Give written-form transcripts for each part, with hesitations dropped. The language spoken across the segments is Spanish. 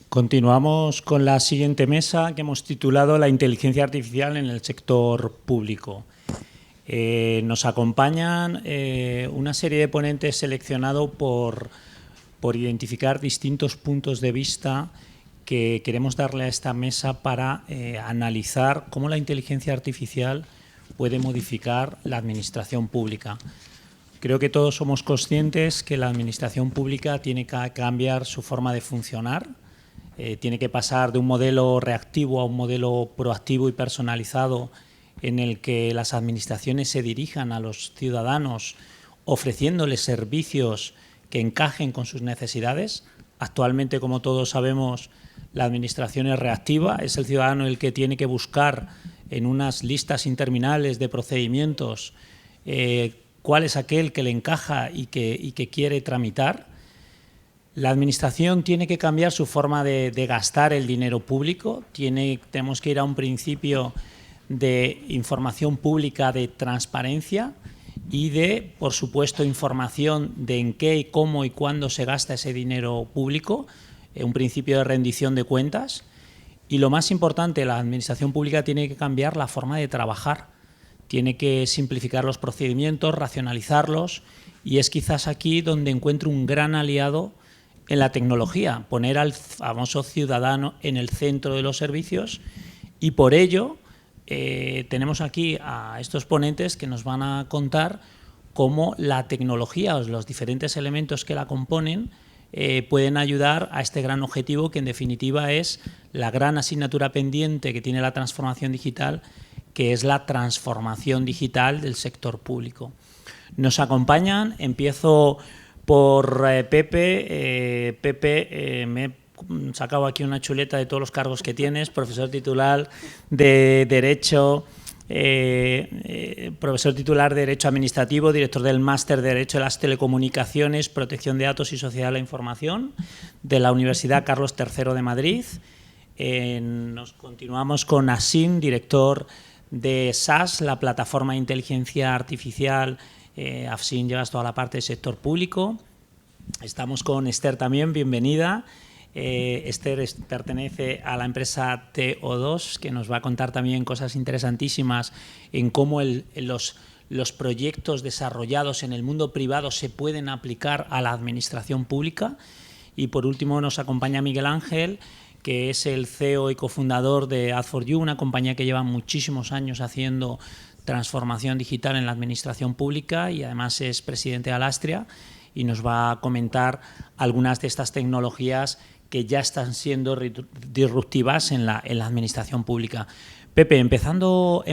Continuamos con la siguiente mesa que hemos titulado La inteligencia artificial en el sector público. Nos acompañan una serie de ponentes seleccionados por identificar distintos puntos de vista que queremos darle a esta mesa para analizar cómo la inteligencia artificial puede modificar la administración pública. Creo que todos somos conscientes que la administración pública tiene que cambiar su forma de funcionar, tiene que pasar de un modelo reactivo a un modelo proactivo y personalizado en el que las administraciones se dirijan a los ciudadanos ofreciéndoles servicios que encajen con sus necesidades. Actualmente, como todos sabemos, la administración es reactiva, es el ciudadano el que tiene que buscar en unas listas interminables de procedimientos cuál es aquel que le encaja y que quiere tramitar. La Administración tiene que cambiar su forma de gastar el dinero público, tenemos que ir a un principio de información pública, de transparencia y de, por supuesto, información de en qué, cómo y cuándo se gasta ese dinero público, un principio de rendición de cuentas. Y lo más importante, la Administración pública tiene que cambiar la forma de trabajar, tiene que simplificar los procedimientos, racionalizarlos, y es quizás aquí donde encuentro un gran aliado en la tecnología, poner al famoso ciudadano en el centro de los servicios, y por ello tenemos aquí a estos ponentes que nos van a contar cómo la tecnología o los diferentes elementos que la componen pueden ayudar a este gran objetivo que en definitiva es la gran asignatura pendiente que tiene la transformación digital, que es la transformación digital del sector público. Nos acompañan, empiezo por Pepe. Pepe, me he sacado aquí una chuleta de todos los cargos que tienes, profesor titular de Derecho, profesor titular de Derecho Administrativo, director del Máster de Derecho de las Telecomunicaciones, Protección de Datos y Sociedad de la Información de la Universidad Carlos III de Madrid. Nos continuamos con Asim, director de SAS, la plataforma de inteligencia artificial. Asim, llevas toda la parte del sector público. Estamos con Esther también, bienvenida. Esther pertenece a la empresa TO2, que nos va a contar también cosas interesantísimas en cómo los proyectos desarrollados en el mundo privado se pueden aplicar a la administración pública. Y por último nos acompaña Miguel Ángel, que es el CEO y cofundador de Ad4U, una compañía que lleva muchísimos años haciendo transformación digital en la administración pública y además es presidente de Alastria y nos va a comentar algunas de estas tecnologías que ya están siendo disruptivas en la administración pública. Pepe, empezando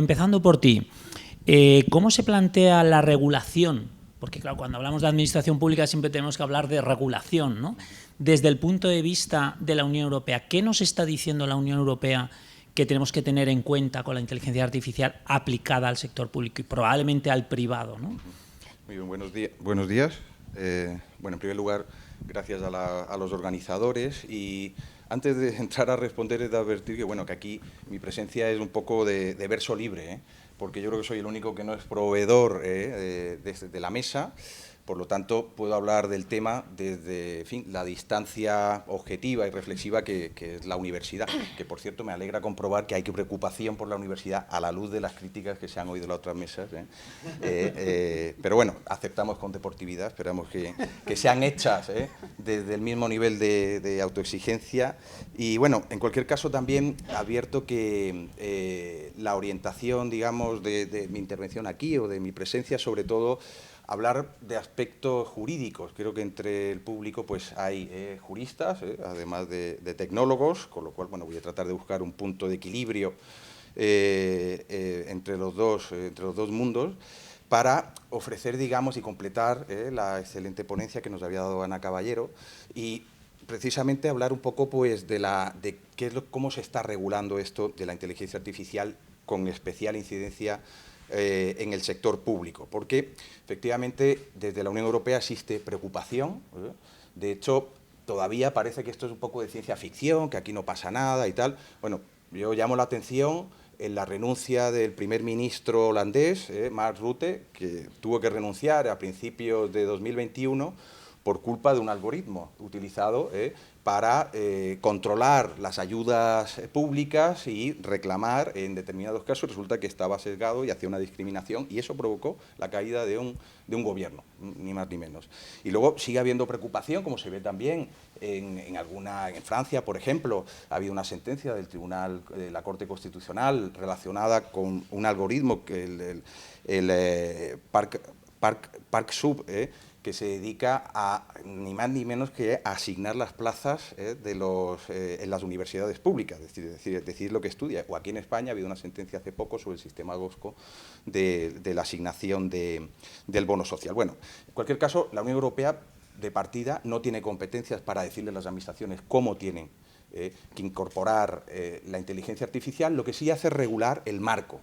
por ti, ¿cómo se plantea la regulación? Porque claro, cuando hablamos de administración pública siempre tenemos que hablar de regulación, ¿no? Desde el punto de vista de la Unión Europea, ¿qué nos está diciendo la Unión Europea que tenemos que tener en cuenta con la inteligencia artificial aplicada al sector público y probablemente al privado, ¿no? Muy bien, buenos días. Bueno, en primer lugar, gracias a los organizadores y antes de entrar a responder es de advertir que, bueno, que aquí mi presencia es un poco de verso libre, porque yo creo que soy el único que no es proveedor de la mesa. Por lo tanto, puedo hablar del tema desde, en fin, la distancia objetiva y reflexiva que es la universidad, que por cierto me alegra comprobar que hay preocupación por la universidad a la luz de las críticas que se han oído en las otras mesas. Pero bueno, aceptamos con deportividad, esperamos que sean hechas desde el mismo nivel de autoexigencia. Y bueno, en cualquier caso también advierto que la orientación, digamos, de mi intervención aquí o de mi presencia, sobre todo, hablar de aspectos jurídicos. Creo que entre el público pues hay juristas, además de tecnólogos, con lo cual bueno, voy a tratar de buscar un punto de equilibrio entre los dos mundos para ofrecer, digamos, y completar la excelente ponencia que nos había dado Ana Caballero y precisamente hablar un poco pues de cómo se está regulando esto de la inteligencia artificial con especial incidencia en el sector público, porque efectivamente desde la Unión Europea existe preocupación. De hecho, todavía parece que esto es un poco de ciencia ficción, que aquí no pasa nada y tal. Bueno, yo llamo la atención en la renuncia del primer ministro holandés, Mark Rutte, que tuvo que renunciar a principios de 2021 por culpa de un algoritmo utilizado para controlar las ayudas públicas y reclamar en determinados casos. Resulta que estaba sesgado y hacía una discriminación, y eso provocó la caída de un gobierno, ni más ni menos. Y luego sigue habiendo preocupación, como se ve también en Francia, por ejemplo, ha habido una sentencia del Tribunal de la Corte Constitucional relacionada con un algoritmo que el Parcoursup, que se dedica a ni más ni menos que a asignar las plazas en las universidades públicas, es decir, lo que estudia. O aquí en España ha habido una sentencia hace poco sobre el sistema GOSCO de la asignación del bono social. Bueno, en cualquier caso, la Unión Europea de partida no tiene competencias para decirle a las administraciones cómo tienen que incorporar la inteligencia artificial. Lo que sí hace es regular el marco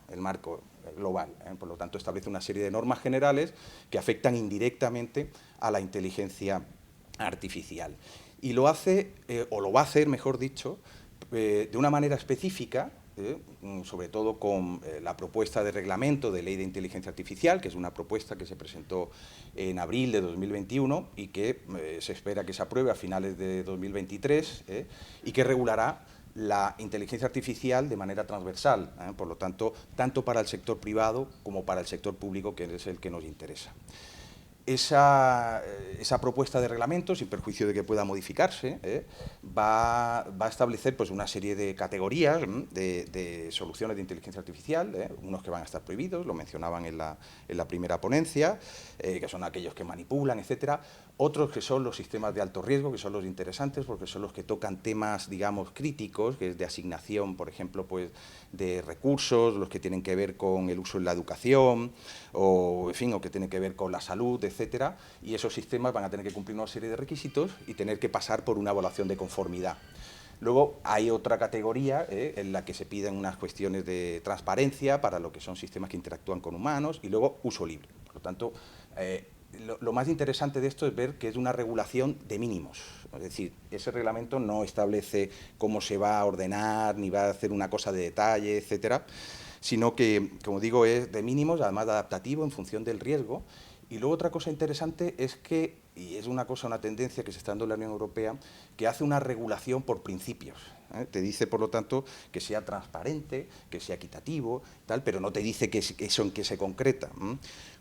global. Por lo tanto, establece una serie de normas generales que afectan indirectamente a la inteligencia artificial. Y lo hace, o lo va a hacer, mejor dicho, de una manera específica, sobre todo con la propuesta de reglamento de ley de inteligencia artificial, que es una propuesta que se presentó en abril de 2021 y que se espera que se apruebe a finales de 2023 y que regulará la inteligencia artificial de manera transversal, por lo tanto, tanto para el sector privado como para el sector público, que es el que nos interesa. Esa propuesta de reglamento, sin perjuicio de que pueda modificarse, va a establecer pues, una serie de categorías de soluciones de inteligencia artificial, unos que van a estar prohibidos, lo mencionaban en la primera ponencia, que son aquellos que manipulan, etcétera. Otros que son los sistemas de alto riesgo, que son los interesantes, porque son los que tocan temas, digamos, críticos, que es de asignación, por ejemplo, pues, de recursos, los que tienen que ver con el uso en la educación, o, en fin, o que tienen que ver con la salud, etcétera, y esos sistemas van a tener que cumplir una serie de requisitos y tener que pasar por una evaluación de conformidad. Luego hay otra categoría en la que se piden unas cuestiones de transparencia para lo que son sistemas que interactúan con humanos, y luego uso libre. Por lo tanto, lo más interesante de esto es ver que es una regulación de mínimos. Es decir, ese reglamento no establece cómo se va a ordenar, ni va a hacer una cosa de detalle, etcétera, sino que, como digo, es de mínimos, además de adaptativo en función del riesgo. Y luego otra cosa interesante es que, y es una tendencia que se está dando en la Unión Europea, que hace una regulación por principios. Te dice, por lo tanto, que sea transparente, que sea equitativo, tal, pero no te dice eso en qué se concreta.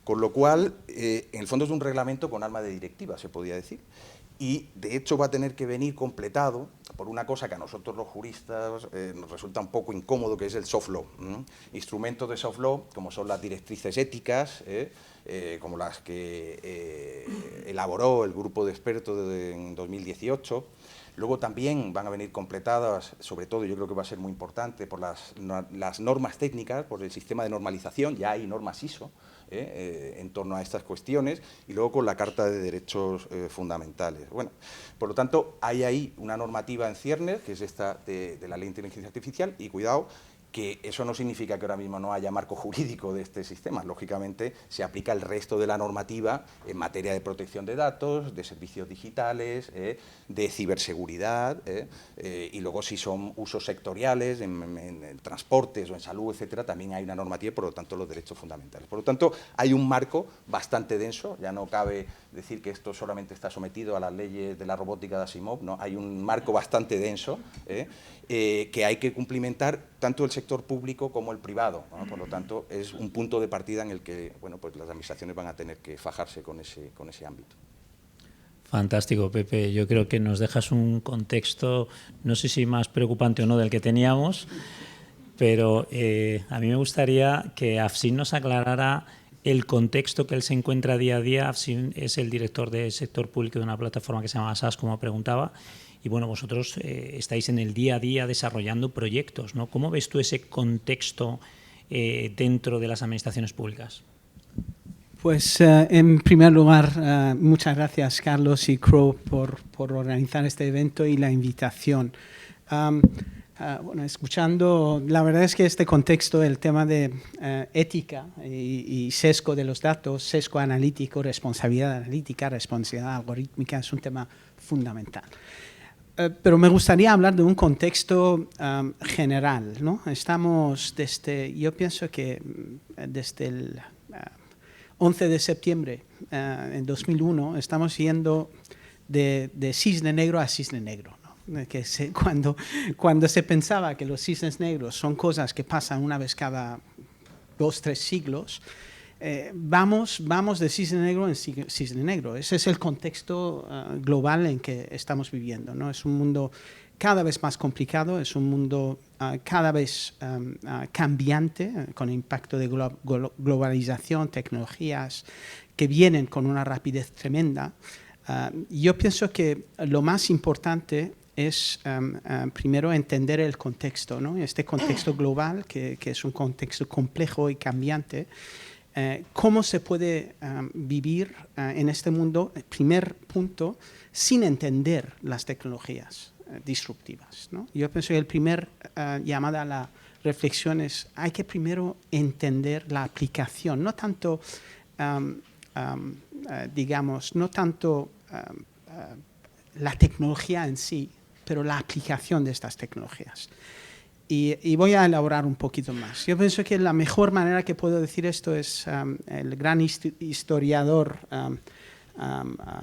Con lo cual, en el fondo es un reglamento con alma de directiva, se podría decir. Y, de hecho, va a tener que venir completado por una cosa que a nosotros los juristas nos resulta un poco incómodo, que es el soft law. Instrumentos de soft law, como son las directrices éticas, como las que elaboró el grupo de expertos en 2018. Luego también van a venir completadas, sobre todo, yo creo que va a ser muy importante, por las normas técnicas, por el sistema de normalización, ya hay normas ISO, en torno a estas cuestiones, y luego con la Carta de Derechos Fundamentales. Bueno, por lo tanto, hay ahí una normativa en ciernes, que es esta de la Ley de Inteligencia Artificial, y cuidado, que eso no significa que ahora mismo no haya marco jurídico de este sistema. Lógicamente, se aplica el resto de la normativa en materia de protección de datos, de servicios digitales, de ciberseguridad, y luego si son usos sectoriales, en transportes o en salud, etcétera, también hay una normativa y, por lo tanto, los derechos fundamentales. Por lo tanto, hay un marco bastante denso. Ya no cabe decir que esto solamente está sometido a las leyes de la robótica de Asimov, ¿no? Hay un marco bastante denso que hay que cumplimentar tanto el sector público como el privado, ¿no? Por lo tanto, es un punto de partida en el que, bueno, pues las administraciones van a tener que fajarse con ese ámbito. Fantástico, Pepe. Yo creo que nos dejas un contexto, no sé si más preocupante o no del que teníamos, pero a mí me gustaría que Afsin nos aclarara el contexto que él se encuentra día a día. Afsin es el director del sector público de una plataforma que se llama SAS, como preguntaba, y bueno, vosotros estáis en el día a día desarrollando proyectos, ¿no? ¿Cómo ves tú ese contexto dentro de las administraciones públicas? Pues en primer lugar, muchas gracias Carlos y Crow por organizar este evento y la invitación. Bueno, escuchando, la verdad es que este contexto, el tema de ética y sesgo de los datos, sesgo analítico, responsabilidad analítica, responsabilidad algorítmica, es un tema fundamental. Pero me gustaría hablar de un contexto general, ¿no? Estamos yo pienso que desde el 11 de septiembre en 2001 estamos yendo de cisne negro a cisne negro, ¿no? Cuando se pensaba que los cisnes negros son cosas que pasan una vez cada 2-3 siglos, vamos de cisne negro en cisne negro. Ese es el contexto global en que estamos viviendo, ¿no? Es un mundo cada vez más complicado, es un mundo cada vez cambiante, con impacto de globalización, tecnologías que vienen con una rapidez tremenda. Yo pienso que lo más importante es primero entender el contexto, ¿no? Este contexto global, que es un contexto complejo y cambiante. ¿Cómo se puede vivir en este mundo, primer punto, sin entender las tecnologías disruptivas, ¿no? Yo pienso que el primer llamada a la reflexión es hay que primero entender la aplicación, no tanto, digamos, no tanto la tecnología en sí, pero la aplicación de estas tecnologías. Y voy a elaborar un poquito más. Yo pienso que la mejor manera que puedo decir esto es el gran historiador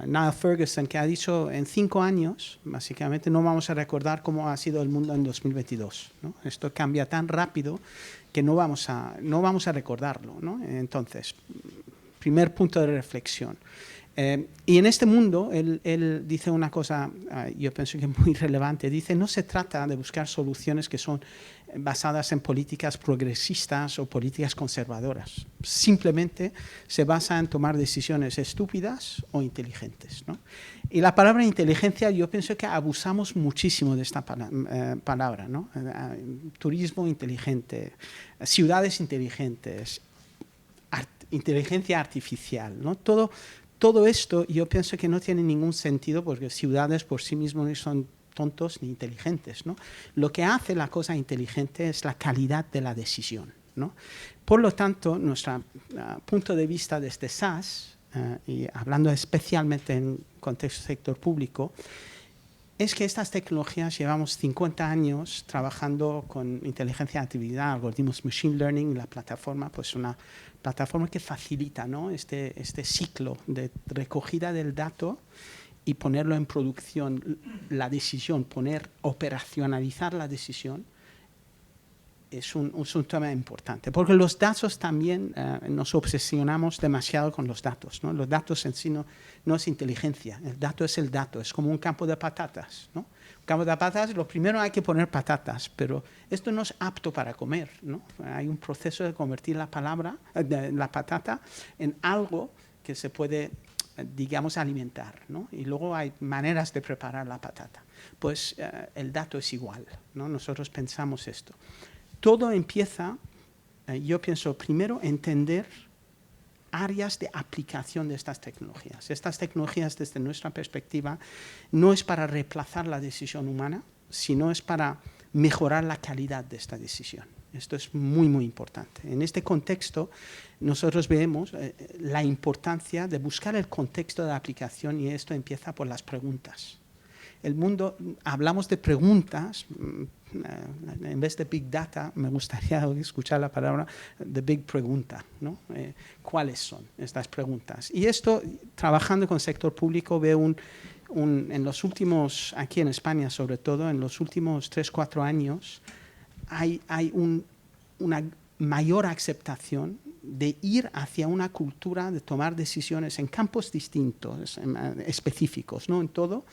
Niall Ferguson, que ha dicho en 5 años, básicamente, no vamos a recordar cómo ha sido el mundo en 2022, ¿no? Esto cambia tan rápido que no vamos a recordarlo, ¿no? Entonces, primer punto de reflexión. Y en este mundo, él dice una cosa, yo pienso que es muy relevante, dice, no se trata de buscar soluciones que son basadas en políticas progresistas o políticas conservadoras. Simplemente se basa en tomar decisiones estúpidas o inteligentes, ¿no? Y la palabra inteligencia, yo pienso que abusamos muchísimo de esta palabra, ¿no? Turismo inteligente, ciudades inteligentes, inteligencia artificial, ¿no? Todo esto yo pienso que no tiene ningún sentido porque ciudades por sí mismas no son tontos ni inteligentes, ¿no? Lo que hace la cosa inteligente es la calidad de la decisión, ¿no? Por lo tanto, nuestro punto de vista desde SAS, y hablando especialmente en contexto sector público, es que estas tecnologías llevamos 50 años trabajando con inteligencia artificial, algoritmos machine learning, la plataforma, pues una plataforma que facilita, ¿no? este ciclo de recogida del dato y ponerlo en producción, la decisión, operacionalizar la decisión, es un tema importante, porque los datos también nos obsesionamos demasiado con los datos, ¿no? Los datos en sí no es inteligencia, el dato, es como un campo de patatas, ¿no? Un campo de patatas, lo primero hay que poner patatas, pero esto no es apto para comer, ¿no? Hay un proceso de convertir la patata en algo que se puede, digamos, alimentar, ¿no? Y luego hay maneras de preparar la patata. Pues el dato es igual, ¿no? Nosotros pensamos esto. Todo empieza, yo pienso, primero entender áreas de aplicación de estas tecnologías. Estas tecnologías, desde nuestra perspectiva, no es para reemplazar la decisión humana, sino es para mejorar la calidad de esta decisión. Esto es muy, muy importante. En este contexto, nosotros vemos la importancia de buscar el contexto de la aplicación y esto empieza por las preguntas. El mundo, hablamos de preguntas, en vez de Big Data, me gustaría escuchar la palabra de Big Pregunta, ¿no? ¿Cuáles son estas preguntas? Y esto, trabajando con el sector público, veo en los últimos, aquí en España sobre todo, en los últimos 3-4 años, hay una mayor aceptación de ir hacia una cultura de tomar decisiones en campos distintos, específicos, no en todo,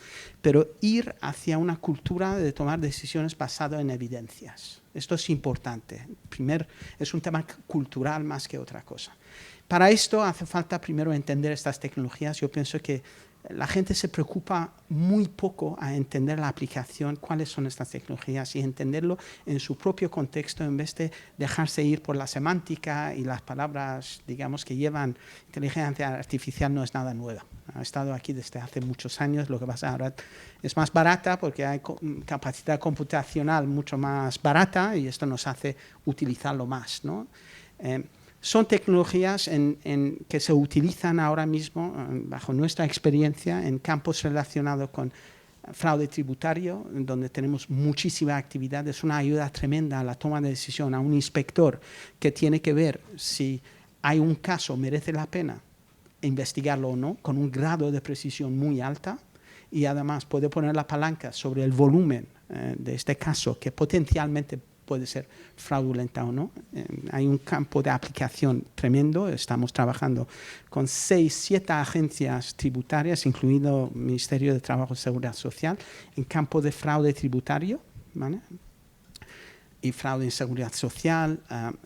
pero ir hacia una cultura de tomar decisiones basada en evidencias. Esto es importante. Primero, es un tema cultural más que otra cosa. Para esto hace falta primero entender estas tecnologías. Yo pienso que la gente se preocupa muy poco a entender la aplicación, cuáles son estas tecnologías y entenderlo en su propio contexto en vez de dejarse ir por la semántica y las palabras, digamos, que llevan inteligencia artificial no es nada nueva. Ha estado aquí desde hace muchos años, lo que pasa ahora es más barata porque hay capacidad computacional mucho más barata y esto nos hace utilizarlo más, ¿no? Son tecnologías que se utilizan ahora mismo, bajo nuestra experiencia, en campos relacionados con fraude tributario, donde tenemos muchísima actividad. Es una ayuda tremenda a la toma de decisión, a un inspector que tiene que ver si hay un caso, merece la pena investigarlo o no, con un grado de precisión muy alta, y además puede poner la palanca sobre el volumen de este caso, que potencialmente puede ser fraudulenta o no. Hay un campo de aplicación tremendo. Estamos trabajando con 6, 7 agencias tributarias, incluido el Ministerio de Trabajo y Seguridad Social, en campo de fraude tributario, ¿vale? Y fraude en seguridad social,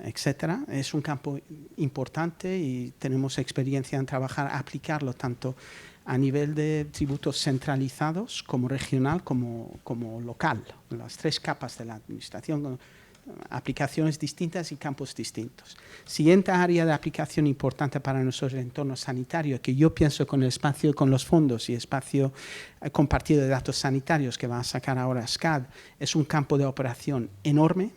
etcétera. Es un campo importante y tenemos experiencia en trabajar, aplicarlo tanto a nivel de tributos centralizados, como regional, como local. Las 3 capas de la administración, aplicaciones distintas y campos distintos. Siguiente área de aplicación importante para nuestro entorno sanitario, que yo pienso con el espacio, con los fondos y espacio compartido de datos sanitarios que va a sacar ahora SCAD, es un campo de operación enorme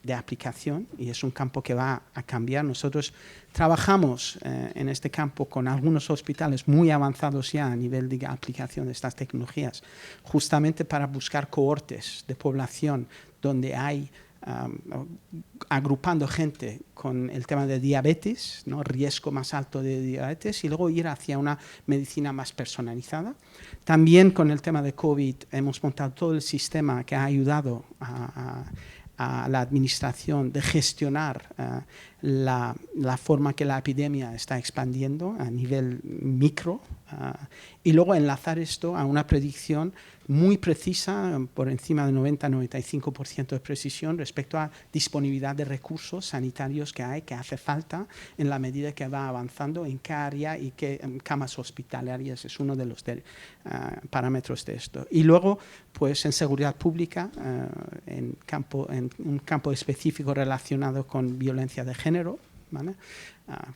de aplicación y es un campo que va a cambiar. Nosotros trabajamos en este campo con algunos hospitales muy avanzados ya a nivel de aplicación de estas tecnologías, justamente para buscar cohortes de población donde hay agrupando gente con el tema de diabetes, ¿no? Riesgo más alto de diabetes, y luego ir hacia una medicina más personalizada. También con el tema de COVID hemos montado todo el sistema que ha ayudado a la administración de gestionar la forma que la epidemia está expandiendo a nivel micro, y luego enlazar esto a una predicción muy precisa, por encima del 90-95% de precisión respecto a disponibilidad de recursos sanitarios que hace falta en la medida que va avanzando, en qué área y qué camas hospitalarias es uno de los parámetros de esto. Y luego, pues en seguridad pública, en un campo específico relacionado con violencia de género, ¿vale?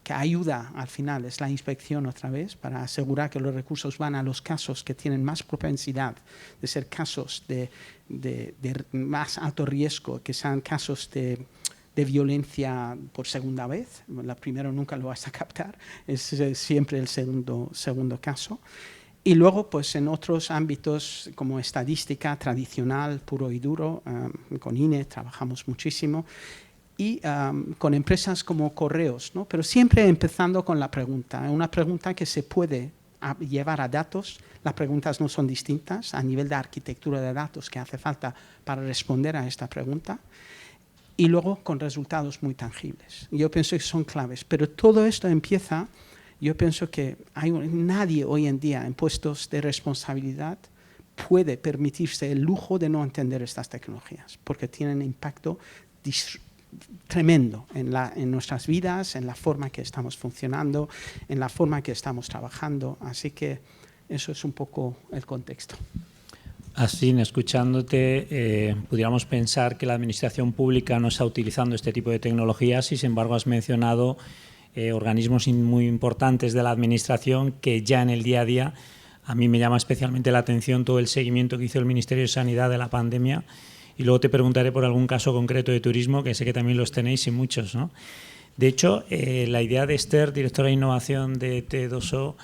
Que ayuda al final, es la inspección otra vez, para asegurar que los recursos van a los casos que tienen más propensidad de ser casos de más alto riesgo, que sean casos de violencia por segunda vez. La primera nunca lo vas a captar, es siempre el segundo caso. Y luego, pues en otros ámbitos como estadística tradicional, puro y duro, con INE trabajamos muchísimo, y con empresas como Correos, ¿no? Pero siempre empezando con la pregunta, una pregunta que se puede llevar a datos. Las preguntas no son distintas a nivel de arquitectura de datos que hace falta para responder a esta pregunta, y luego con resultados muy tangibles. Yo pienso que son claves, pero todo esto empieza, yo pienso que nadie hoy en día en puestos de responsabilidad puede permitirse el lujo de no entender estas tecnologías, porque tienen impacto tremendo en nuestras vidas, en la forma que estamos funcionando, en la forma que estamos trabajando. Así que eso es un poco el contexto. Así, escuchándote, pudiéramos pensar que la administración pública no está utilizando este tipo de tecnologías y, sin embargo, has mencionado organismos muy importantes de la administración que ya en el día a día, a mí me llama especialmente la atención todo el seguimiento que hizo el Ministerio de Sanidad de la pandemia. Y luego te preguntaré por algún caso concreto de turismo, que sé que también los tenéis y muchos, ¿no? De hecho, la idea de Esther, directora de innovación de T2O,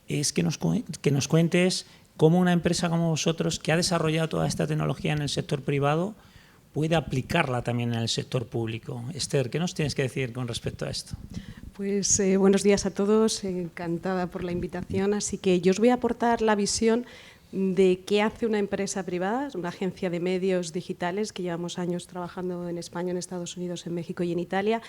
es que nos cuentes cómo una empresa como vosotros, que ha desarrollado toda esta tecnología en el sector privado, puede aplicarla también en el sector público. Esther, ¿qué nos tienes que decir con respecto a esto? Pues buenos días a todos, encantada por la invitación. Así que yo os voy a aportar la visión de qué hace una empresa privada, una agencia de medios digitales que llevamos años trabajando en España, en Estados Unidos, en México y en Italia,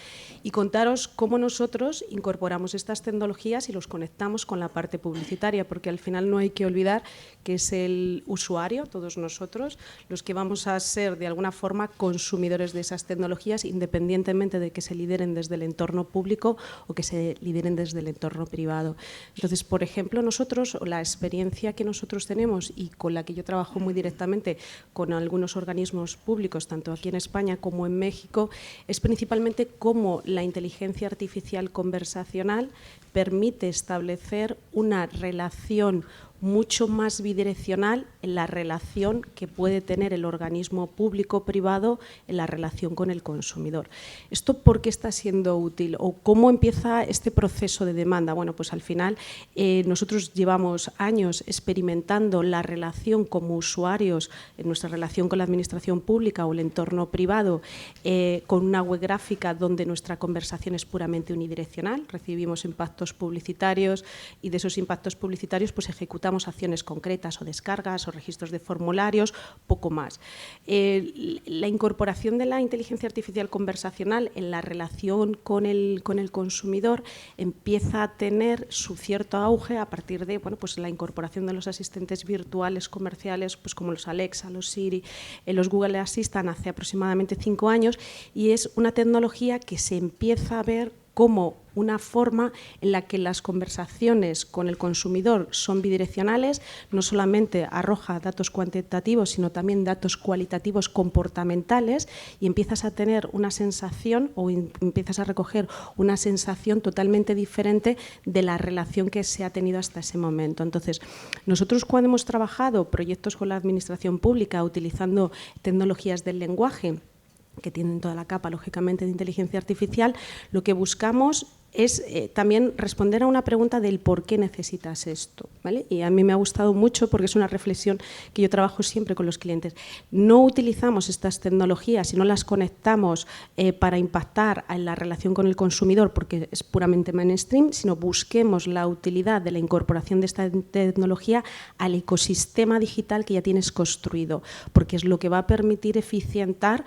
y contaros cómo nosotros incorporamos estas tecnologías y los conectamos con la parte publicitaria, porque al final no hay que olvidar que es el usuario, todos nosotros, los que vamos a ser de alguna forma consumidores de esas tecnologías, independientemente de que se lideren desde el entorno público o que se lideren desde el entorno privado. Entonces, por ejemplo, nosotros, la experiencia que nosotros tenemos y con la que yo trabajo muy directamente con algunos organismos públicos, tanto aquí en España como en México, es principalmente cómo la inteligencia artificial conversacional permite establecer una relación mucho más bidireccional en la relación que puede tener el organismo público-privado en la relación con el consumidor. ¿Esto por qué está siendo útil o cómo empieza este proceso de demanda? Bueno, pues al final nosotros llevamos años experimentando la relación como usuarios, en nuestra relación con la administración pública o el entorno privado, con una web gráfica donde nuestra conversación es puramente unidireccional, recibimos impactos publicitarios y de esos impactos publicitarios pues ejecutamos acciones concretas o descargas o registros de formularios, poco más. La incorporación de la inteligencia artificial conversacional en la relación con el consumidor empieza a tener su cierto auge a partir de pues la incorporación de los asistentes virtuales comerciales, pues como los Alexa, los Siri, los Google Assistant hace aproximadamente 5 años, y es una tecnología que se empieza a ver como una forma en la que las conversaciones con el consumidor son bidireccionales, no solamente arroja datos cuantitativos, sino también datos cualitativos comportamentales, y empiezas a tener una sensación o empiezas a recoger una sensación totalmente diferente de la relación que se ha tenido hasta ese momento. Entonces, nosotros cuando hemos trabajado proyectos con la administración pública utilizando tecnologías del lenguaje, que tienen toda la capa, lógicamente, de inteligencia artificial, lo que buscamos es también responder a una pregunta del por qué necesitas esto, ¿vale? Y a mí me ha gustado mucho porque es una reflexión que yo trabajo siempre con los clientes. No utilizamos estas tecnologías y no las conectamos para impactar en la relación con el consumidor porque es puramente mainstream, sino busquemos la utilidad de la incorporación de esta tecnología al ecosistema digital que ya tienes construido, porque es lo que va a permitir eficientar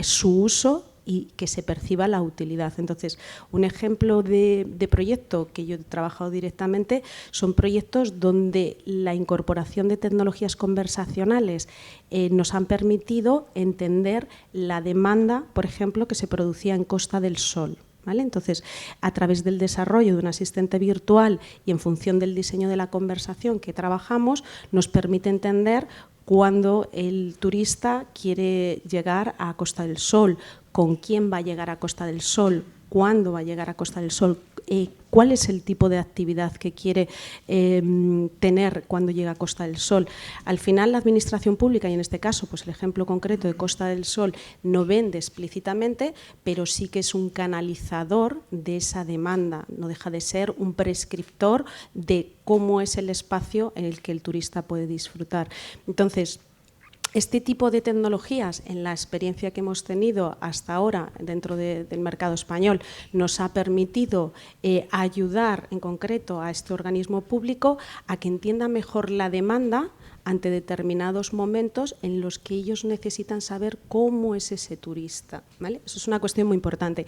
su uso y que se perciba la utilidad. Entonces, un ejemplo de proyecto que yo he trabajado directamente son proyectos donde la incorporación de tecnologías conversacionales nos han permitido entender la demanda, por ejemplo, que se producía en Costa del Sol. ¿Vale? Entonces, a través del desarrollo de un asistente virtual y en función del diseño de la conversación que trabajamos, nos permite entender cuando el turista quiere llegar a Costa del Sol, con quién va a llegar a Costa del Sol, cuándo va a llegar a Costa del Sol, cuál es el tipo de actividad que quiere tener cuando llega a Costa del Sol. Al final, la administración pública, y en este caso pues el ejemplo concreto de Costa del Sol, no vende explícitamente, pero sí que es un canalizador de esa demanda, no deja de ser un prescriptor de cómo es el espacio en el que el turista puede disfrutar. Entonces, este tipo de tecnologías, en la experiencia que hemos tenido hasta ahora dentro del mercado español, nos ha permitido ayudar en concreto a este organismo público a que entienda mejor la demanda ante determinados momentos en los que ellos necesitan saber cómo es ese turista, ¿vale? Eso es una cuestión muy importante.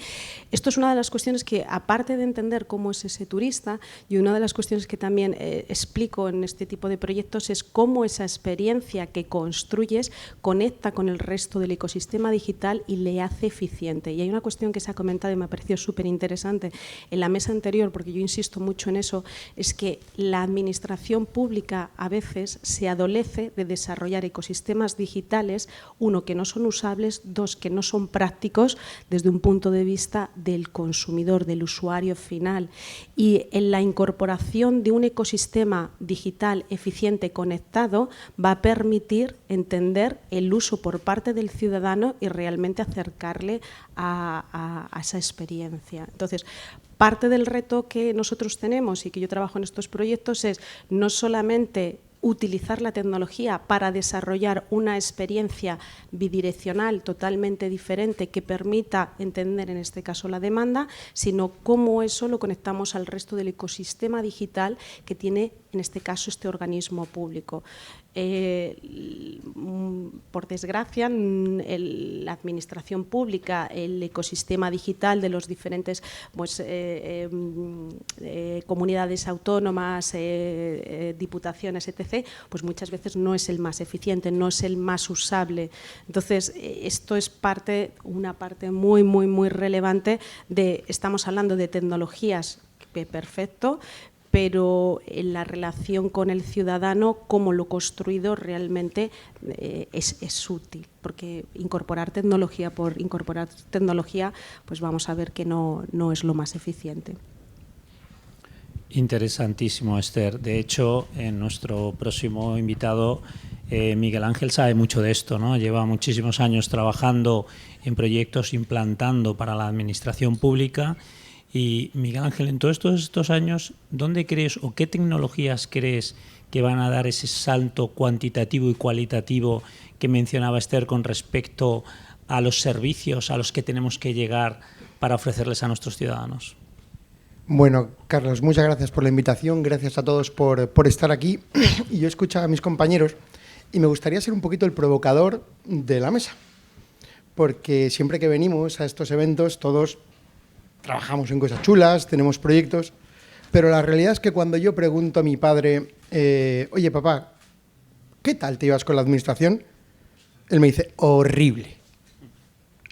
Esto es una de las cuestiones que, aparte de entender cómo es ese turista, y una de las cuestiones que también explico en este tipo de proyectos es cómo esa experiencia que construyes conecta con el resto del ecosistema digital y le hace eficiente. Y hay una cuestión que se ha comentado y me ha parecido súper interesante en la mesa anterior, porque yo insisto mucho en eso, es que la administración pública a veces se adolece de desarrollar ecosistemas digitales, uno, que no son usables, dos, que no son prácticos desde un punto de vista del consumidor, del usuario final. Y en la incorporación de un ecosistema digital eficiente, conectado, va a permitir entender el uso por parte del ciudadano y realmente acercarle a esa experiencia. Entonces, parte del reto que nosotros tenemos y que yo trabajo en estos proyectos es no solamente utilizar la tecnología para desarrollar una experiencia bidireccional totalmente diferente que permita entender en este caso la demanda, sino cómo eso lo conectamos al resto del ecosistema digital que tiene en este caso este organismo público. Por desgracia, la administración pública, el ecosistema digital de los diferentes comunidades autónomas, diputaciones, etc., pues muchas veces no es el más eficiente, no es el más usable. Entonces, esto es una parte muy, muy, muy relevante estamos hablando de tecnologías, perfecto, pero en la relación con el ciudadano, cómo lo construido realmente es útil, porque incorporar tecnología por incorporar tecnología, pues vamos a ver que no es lo más eficiente. Interesantísimo, Esther. De hecho, en nuestro próximo invitado, Miguel Ángel, sabe mucho de esto, ¿no? Lleva muchísimos años trabajando en proyectos implantando para la administración pública. Y, Miguel Ángel, en todos estos años, ¿dónde crees o qué tecnologías crees que van a dar ese salto cuantitativo y cualitativo que mencionaba Esther con respecto a los servicios a los que tenemos que llegar para ofrecerles a nuestros ciudadanos? Bueno, Carlos, muchas gracias por la invitación, gracias a todos por estar aquí. Y yo he escuchado a mis compañeros y me gustaría ser un poquito el provocador de la mesa, porque siempre que venimos a estos eventos todos trabajamos en cosas chulas, tenemos proyectos, pero la realidad es que cuando yo pregunto a mi padre, oye papá, ¿qué tal te llevas con la administración? Él me dice, horrible.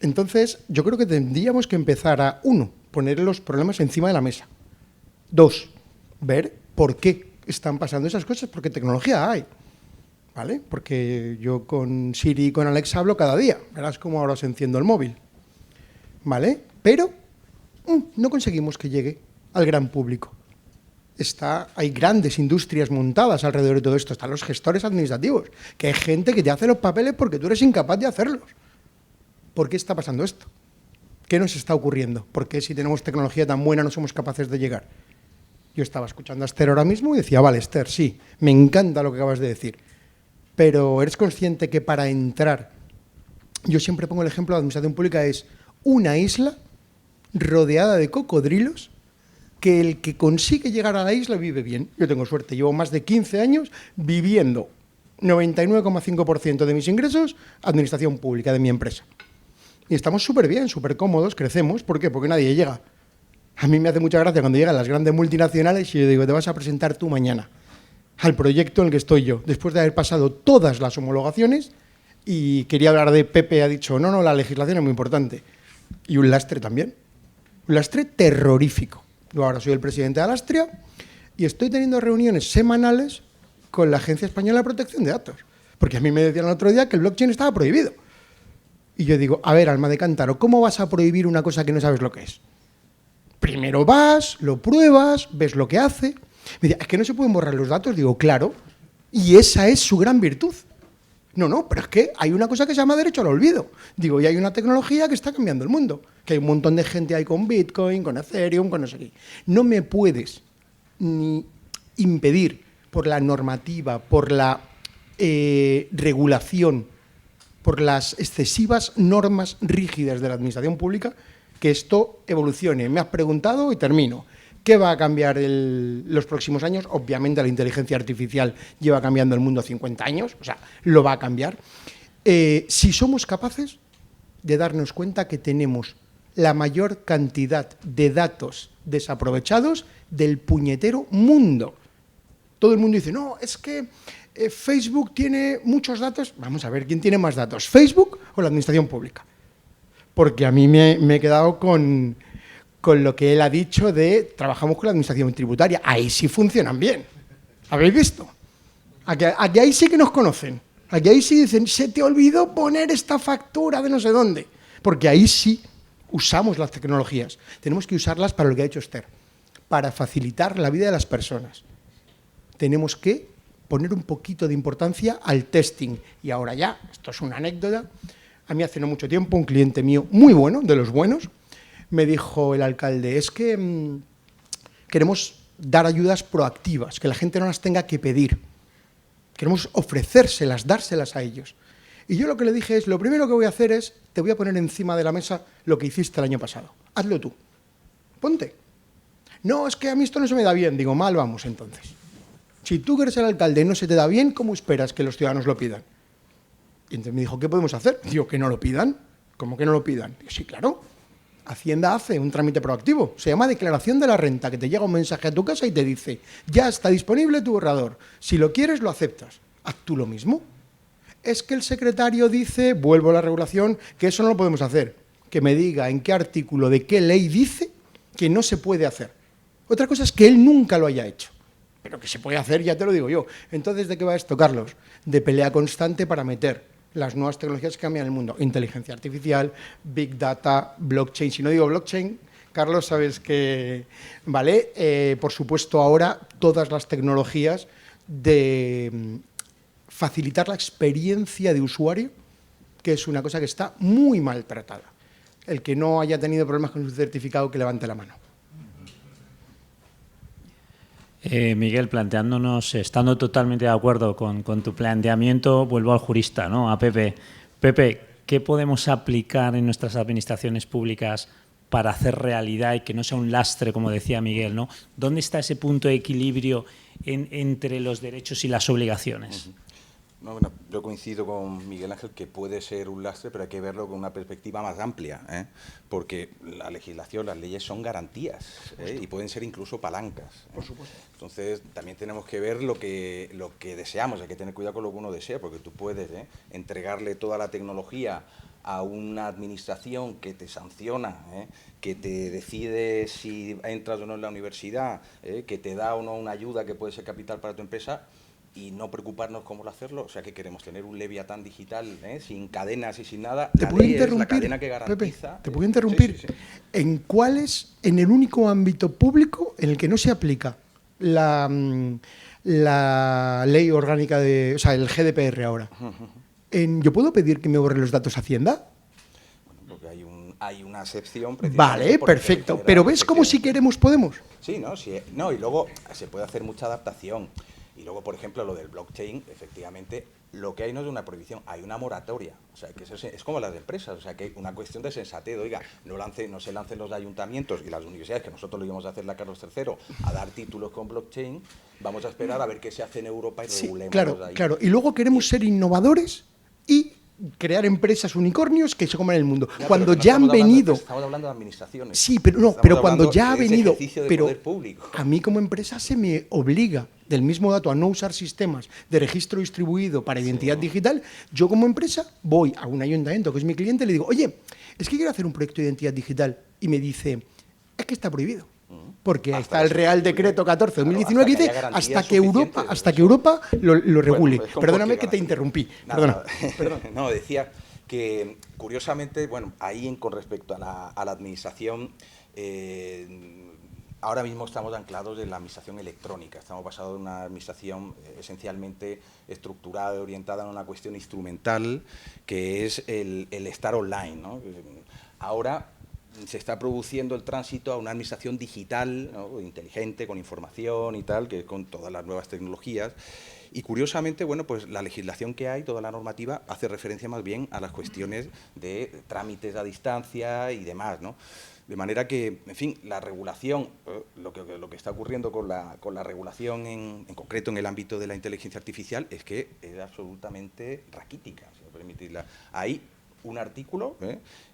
Entonces, yo creo que tendríamos que empezar a, 1, poner los problemas encima de la mesa. 2, ver por qué están pasando esas cosas, porque tecnología hay, ¿vale? Porque yo con Siri y con Alexa hablo cada día, verás cómo ahora os enciendo el móvil, ¿vale? Pero no conseguimos que llegue al gran público. Hay grandes industrias montadas alrededor de todo esto, están los gestores administrativos, que hay gente que te hace los papeles porque tú eres incapaz de hacerlos. ¿Por qué está pasando esto? ¿Qué nos está ocurriendo? ¿Por qué si tenemos tecnología tan buena no somos capaces de llegar? Yo estaba escuchando a Esther ahora mismo y decía, vale, Esther, sí, me encanta lo que acabas de decir, pero ¿eres consciente que para entrar, yo siempre pongo el ejemplo de la administración pública, es una isla rodeada de cocodrilos que el que consigue llegar a la isla vive bien? Yo tengo suerte, llevo más de 15 años viviendo 99,5% de mis ingresos administración pública de mi empresa. Y estamos súper bien, súper cómodos, crecemos. ¿Por qué? Porque nadie llega. A mí me hace mucha gracia cuando llegan las grandes multinacionales y yo digo, te vas a presentar tú mañana al proyecto en el que estoy yo, después de haber pasado todas las homologaciones. Y quería hablar de Pepe, ha dicho, no, la legislación es muy importante. Y un lastre también. Un lastre terrorífico. Yo ahora soy el presidente de Alastria y estoy teniendo reuniones semanales con la Agencia Española de Protección de Datos. Porque a mí me decían el otro día que el blockchain estaba prohibido. Y yo digo, a ver, alma de cántaro, ¿cómo vas a prohibir una cosa que no sabes lo que es? Primero vas, lo pruebas, ves lo que hace. Me dice, ¿es que no se pueden borrar los datos? Digo, claro, y esa es su gran virtud. No, pero es que hay una cosa que se llama derecho al olvido. Digo, y hay una tecnología que está cambiando el mundo, que hay un montón de gente ahí con Bitcoin, con Ethereum, con no sé qué. No me puedes ni impedir por la normativa, por la regulación, por las excesivas normas rígidas de la administración pública, que esto evolucione. Me has preguntado y termino. ¿Qué va a cambiar los próximos años? Obviamente la inteligencia artificial lleva cambiando el mundo 50 años, o sea, lo va a cambiar. Si somos capaces de darnos cuenta que tenemos la mayor cantidad de datos desaprovechados del puñetero mundo. Todo el mundo dice, no, es que Facebook tiene muchos datos. Vamos a ver, ¿quién tiene más datos? ¿Facebook o la administración pública? Porque a mí me he quedado con lo que él ha dicho de trabajamos con la administración tributaria. Ahí sí funcionan bien. ¿Habéis visto? Aquí ahí sí que nos conocen. Aquí ahí sí dicen, se te olvidó poner esta factura de no sé dónde. Porque ahí sí usamos las tecnologías. Tenemos que usarlas para lo que ha hecho Esther, para facilitar la vida de las personas. Tenemos que poner un poquito de importancia al testing. Y ahora ya, esto es una anécdota, a mí hace no mucho tiempo un cliente mío muy bueno, de los buenos, me dijo el alcalde, es que queremos dar ayudas proactivas, que la gente no las tenga que pedir. Queremos ofrecérselas, dárselas a ellos. Y yo lo que le dije es, lo primero que voy a hacer es, te voy a poner encima de la mesa lo que hiciste el año pasado. Hazlo tú. Ponte. No, es que a mí esto no se me da bien. Digo, mal vamos entonces. Si tú que eres el alcalde y no se te da bien, ¿cómo esperas que los ciudadanos lo pidan? Y entonces me dijo, ¿qué podemos hacer? Digo, que no lo pidan. ¿Cómo que no lo pidan? Digo, sí, claro. Hacienda hace un trámite proactivo. Se llama declaración de la renta, que te llega un mensaje a tu casa y te dice, ya está disponible tu borrador. Si lo quieres, lo aceptas. Haz tú lo mismo. Es que el secretario dice, vuelvo a la regulación, que eso no lo podemos hacer. Que me diga en qué artículo de qué ley dice que no se puede hacer. Otra cosa es que él nunca lo haya hecho. Pero que se puede hacer, ya te lo digo yo. Entonces, ¿de qué va esto, Carlos? De pelea constante para meter las nuevas tecnologías que cambian el mundo. Inteligencia artificial, Big Data, blockchain. Si no digo blockchain, Carlos, sabes que, vale, por supuesto ahora todas las tecnologías de facilitar la experiencia de usuario, que es una cosa que está muy maltratada. El que no haya tenido problemas con su certificado, que levante la mano. Miguel, planteándonos, estando totalmente de acuerdo con tu planteamiento, vuelvo al jurista, ¿no? A Pepe. Pepe, ¿qué podemos aplicar en nuestras administraciones públicas para hacer realidad y que no sea un lastre, como decía Miguel, ¿no? ¿Dónde está ese punto de equilibrio entre los derechos y las obligaciones? No, bueno, yo coincido con Miguel Ángel que puede ser un lastre, pero hay que verlo con una perspectiva más amplia, ¿eh? Porque la legislación, las leyes son garantías, y pueden ser incluso palancas, ¿eh? Por supuesto. Entonces, también tenemos que ver lo que deseamos, hay que tener cuidado con lo que uno desea, porque tú puedes entregarle toda la tecnología a una administración que te sanciona, que te decide si entras o no en la universidad, que te da o no una ayuda que puede ser capital para tu empresa, y no preocuparnos cómo hacerlo. O sea, que queremos tener un Leviatán digital, sin cadenas y sin nada. ¿Te puedo interrumpir, la cadena que garantiza. Pepe, ¿te puedo interrumpir? Sí. ¿En cuál es, en el único ámbito público en el que no se aplica la ley orgánica o sea, el GDPR ahora? ¿Yo puedo pedir que me borre los datos Hacienda? Bueno, porque hay una excepción. Vale, perfecto. Pero ¿ves cómo si queremos podemos? Sí, ¿no? Sí, no, y luego se puede hacer mucha adaptación. Y luego, por ejemplo, lo del blockchain, efectivamente, lo que hay no es una prohibición, hay una moratoria. O sea, que eso es como las empresas, o sea, que hay una cuestión de sensatez. Oiga, no se lancen los ayuntamientos y las universidades, que nosotros lo íbamos a hacer la Carlos III, a dar títulos con blockchain. Vamos a esperar a ver qué se hace en Europa y regulemos ahí. Claro. Y luego queremos ser innovadores y crear empresas unicornios que se coman el mundo. Ya, cuando no ya han venido... Estamos hablando de administraciones. Sí, pero cuando ya ha venido... Pero a mí como empresa se me obliga, del mismo dato, a no usar sistemas de registro distribuido para identidad digital. Yo como empresa voy a un ayuntamiento que es mi cliente y le digo, oye, es que quiero hacer un proyecto de identidad digital. Y me dice, es que está prohibido. Porque está el Real Decreto 14/2019 que dice hasta que Europa lo regule. Bueno, Perdóname que te interrumpí. Perdona. No, decía que curiosamente, bueno, ahí con respecto a la administración, ahora mismo estamos anclados en la administración electrónica. Estamos pasados de una administración esencialmente estructurada, orientada en una cuestión instrumental, que es el estar online, ¿no? Ahora se está produciendo el tránsito a una administración digital, ¿no? Inteligente, con información y tal, que con todas las nuevas tecnologías. Y curiosamente, bueno, pues la legislación que hay, toda la normativa, hace referencia más bien a las cuestiones de trámites a distancia y demás, ¿no? De manera que, en fin, la regulación, lo que está ocurriendo con la regulación en concreto en el ámbito de la inteligencia artificial es que es absolutamente raquítica, si me permitís. Hay un artículo,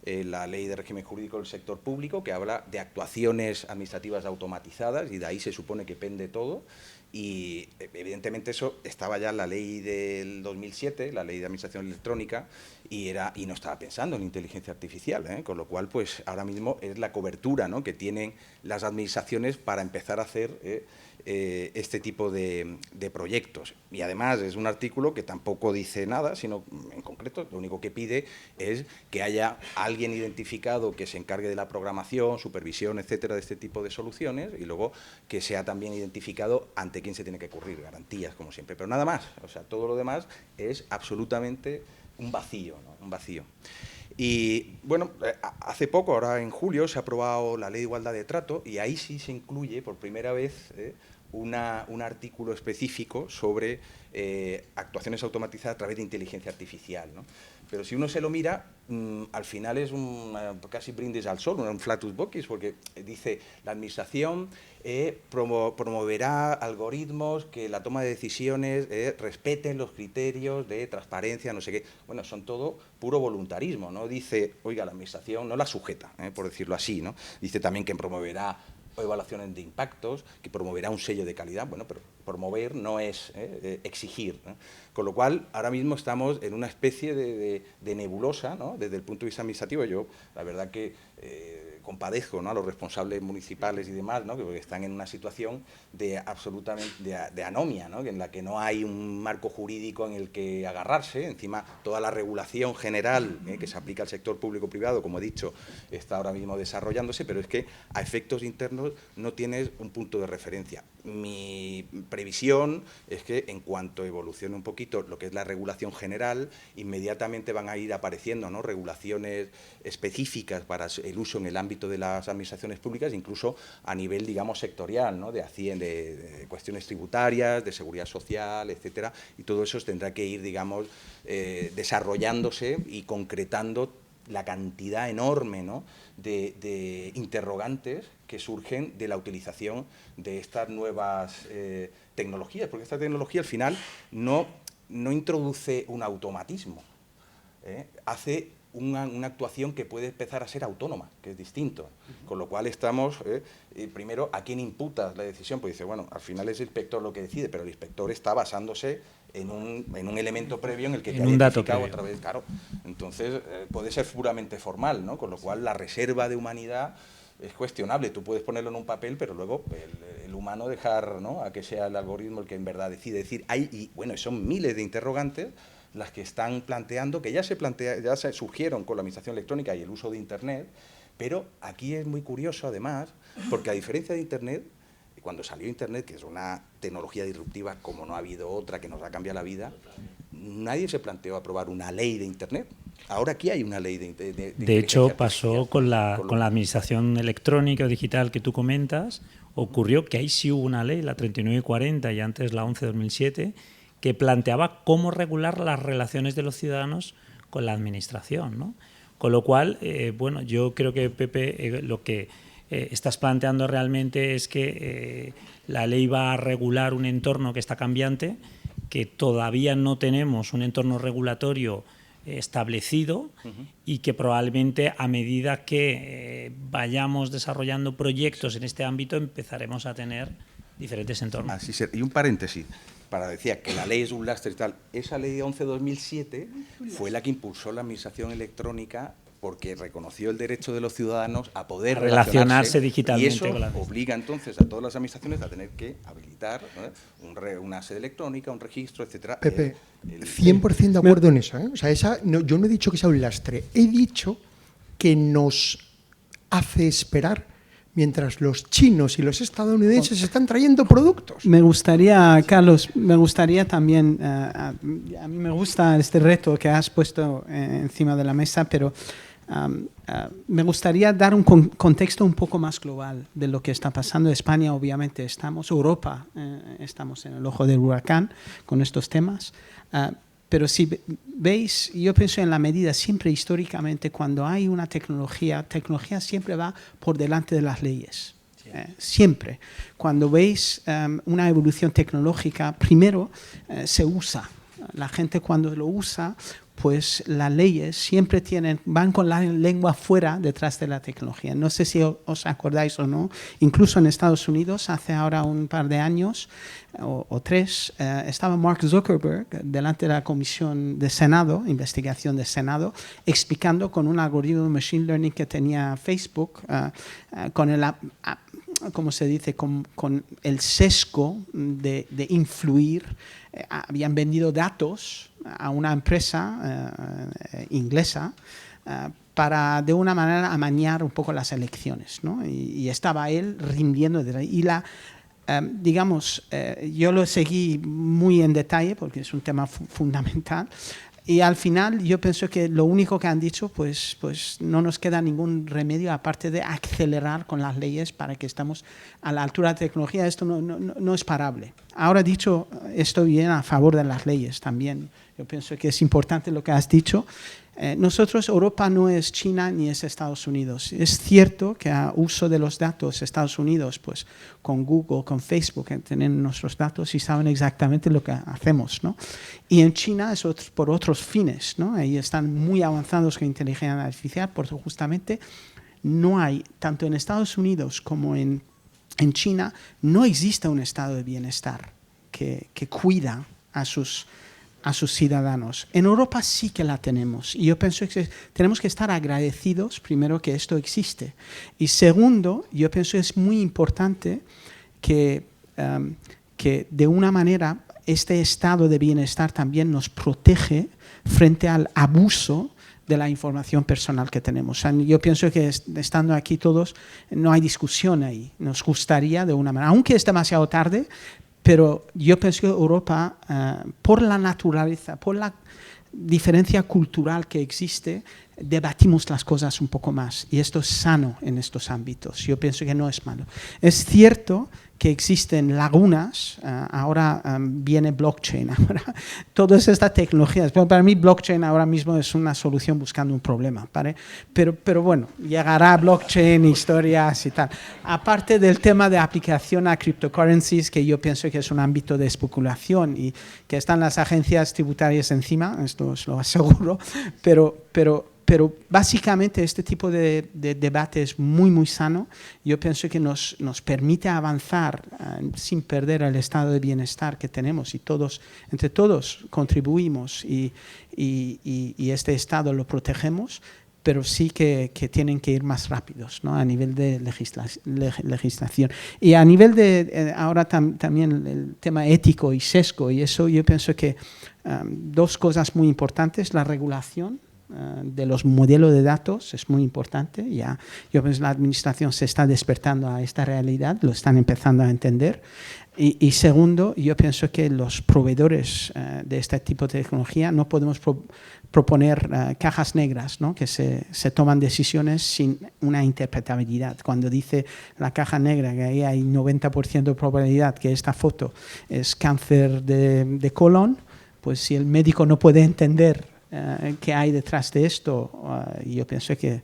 la Ley de Régimen Jurídico del Sector Público, que habla de actuaciones administrativas automatizadas, y de ahí se supone que pende todo. Y evidentemente eso estaba ya en la ley del 2007, la ley de administración electrónica, y no estaba pensando en inteligencia artificial, con lo cual pues ahora mismo es la cobertura, ¿no?, que tienen las administraciones para empezar a hacer este tipo de proyectos. Y además es un artículo que tampoco dice nada, sino en concreto lo único que pide es que haya alguien identificado que se encargue de la programación, supervisión, etcétera, de este tipo de soluciones, y luego que sea también identificado ante quién se tiene que ocurrir, garantías como siempre, pero nada más. O sea, todo lo demás es absolutamente un vacío, ¿no? Un vacío. Y bueno, hace poco, ahora en julio, se ha aprobado la Ley de Igualdad de Trato, y ahí sí se incluye por primera vez un artículo específico sobre actuaciones automatizadas a través de inteligencia artificial, ¿no? Pero si uno se lo mira, al final es casi brindis al sol, un flatus vocis, porque dice la administración promoverá algoritmos que la toma de decisiones respeten los criterios de transparencia, no sé qué. Bueno, son todo puro voluntarismo, ¿no? Dice, oiga, la administración no la sujeta, por decirlo así, ¿no? Dice también que promoverá evaluaciones de impactos, que promoverá un sello de calidad. Bueno, pero promover no es exigir, ¿no? Con lo cual, ahora mismo estamos en una especie de nebulosa, ¿no?, desde el punto de vista administrativo. Yo, la verdad que compadezco, ¿no?, a los responsables municipales y demás, ¿no?, que están en una situación de absolutamente de anomia, ¿no?, en la que no hay un marco jurídico en el que agarrarse. Encima, toda la regulación general que se aplica al sector público-privado, como he dicho, está ahora mismo desarrollándose, pero es que a efectos internos no tienes un punto de referencia. Mi previsión es que en cuanto evolucione un poquito lo que es la regulación general, inmediatamente van a ir apareciendo, ¿no?, regulaciones específicas para el uso en el ámbito de las administraciones públicas, incluso a nivel, digamos, sectorial, ¿no?, de Hacienda, de cuestiones tributarias, de seguridad social, etcétera, y todo eso tendrá que ir, digamos, desarrollándose y concretando la cantidad enorme, ¿no?, de interrogantes que surgen de la utilización de estas nuevas tecnologías, porque esta tecnología al final no introduce un automatismo, hace una actuación que puede empezar a ser autónoma, que es distinto, con lo cual estamos, primero, ¿a quién imputas la decisión? Pues dice, bueno, al final es el inspector lo que decide, pero el inspector está basándose en un elemento previo en el que te ha identificado otra vez, claro. Entonces, puede ser puramente formal, ¿no?, con lo cual la reserva de humanidad es cuestionable. Tú puedes ponerlo en un papel, pero luego el humano dejar, ¿no?, a que sea el algoritmo el que en verdad decide. Es decir, son miles de interrogantes las que están planteando, que ya se surgieron con la administración electrónica y el uso de Internet, pero aquí es muy curioso además, porque a diferencia de Internet, cuando salió Internet, que es una tecnología disruptiva como no ha habido otra que nos ha cambiado la vida, nadie se planteó aprobar una ley de Internet. Ahora aquí hay una ley de hecho, pasó con la administración electrónica o digital que tú comentas, ocurrió que ahí sí hubo una ley, la 3940 y antes la 11/2007, que planteaba cómo regular las relaciones de los ciudadanos con la administración, ¿no? Con lo cual, bueno, yo creo que, Pepe, lo que estás planteando realmente es que la ley va a regular un entorno que está cambiante, que todavía no tenemos un entorno regulatorio establecido y que probablemente a medida que vayamos desarrollando proyectos en este ámbito empezaremos a tener diferentes entornos. Así será. Y un paréntesis, para decir que la ley es un lastre y tal, esa ley 11/2007 fue la que impulsó la administración electrónica porque reconoció el derecho de los ciudadanos a poder relacionarse digitalmente. Y eso obliga entonces a todas las administraciones a tener que habilitar, ¿no?, una sede electrónica, un registro, etcétera. Pepe, 100% de acuerdo en eso, ¿eh? O sea, yo no he dicho que sea un lastre, he dicho que nos hace esperar mientras los chinos y los estadounidenses están trayendo productos. Me gustaría, Carlos, también, a mí me gusta este reto que has puesto encima de la mesa, pero me gustaría dar un contexto un poco más global de lo que está pasando. España, obviamente, Europa, estamos en el ojo del huracán con estos temas. Pero si veis, yo pienso en la medida, siempre históricamente, cuando hay una tecnología siempre va por delante de las leyes. Sí. Siempre. Cuando veis una evolución tecnológica, primero se usa. La gente cuando lo usa, pues las leyes siempre van con la lengua fuera detrás de la tecnología. No sé si os acordáis o no, incluso en Estados Unidos, hace ahora un par de años o tres, estaba Mark Zuckerberg delante de la comisión de Senado, investigación de Senado, explicando con un algoritmo de machine learning que tenía Facebook, con el ¿cómo se dice?, con el sesgo de influir. Habían vendido datos a una empresa inglesa para de una manera amañar un poco las elecciones, ¿no? Y estaba él rindiendo. Y yo lo seguí muy en detalle porque es un tema fundamental. Y al final yo pienso que lo único que han dicho, pues no nos queda ningún remedio aparte de acelerar con las leyes para que estemos a la altura de la tecnología. Esto no es parable. Ahora dicho, estoy bien a favor de las leyes también. Yo pienso que es importante lo que has dicho. Nosotros, Europa no es China ni es Estados Unidos. Es cierto que a uso de los datos Estados Unidos, pues con Google, con Facebook, tienen nuestros datos y saben exactamente lo que hacemos, ¿no? Y en China es por otros fines, ¿no? Ahí están muy avanzados con inteligencia artificial, porque justamente no hay, tanto en Estados Unidos como en China, no existe un estado de bienestar que cuida a sus a sus ciudadanos. En Europa sí que la tenemos y yo pienso que tenemos que estar agradecidos, primero, que esto existe. Y segundo, yo pienso que es muy importante que de una manera este estado de bienestar también nos protege frente al abuso de la información personal que tenemos. Yo pienso que estando aquí todos no hay discusión ahí. Nos gustaría de una manera, aunque es demasiado tarde, pero yo pienso que Europa, por la naturaleza, por la diferencia cultural que existe, debatimos las cosas un poco más y esto es sano en estos ámbitos. Yo pienso que no es malo. Es cierto que existen lagunas, ahora viene blockchain, ahora todas estas tecnologías, pero para mí blockchain ahora mismo es una solución buscando un problema, ¿vale? Pero bueno, llegará blockchain, historias y tal. Aparte del tema de aplicación a cryptocurrencies, que yo pienso que es un ámbito de especulación y que están las agencias tributarias encima, esto os lo aseguro, pero básicamente este tipo de debate es muy, muy sano. Yo pienso que nos permite avanzar sin perder el estado de bienestar que tenemos y entre todos contribuimos y este estado lo protegemos, pero sí que tienen que ir más rápidos, ¿no? A nivel de legislación. Y a nivel de, ahora también el tema ético y sesgo, y eso yo pienso que dos cosas muy importantes, la regulación de los modelos de datos es muy importante. Ya, yo pienso que la administración se está despertando a esta realidad, lo están empezando a entender. Y segundo, yo pienso que los proveedores de este tipo de tecnología no podemos proponer cajas negras, ¿no? Que se toman decisiones sin una interpretabilidad. Cuando dice la caja negra que ahí hay 90% de probabilidad que esta foto es cáncer de colon, pues si el médico no puede entender qué hay detrás de esto, yo pienso que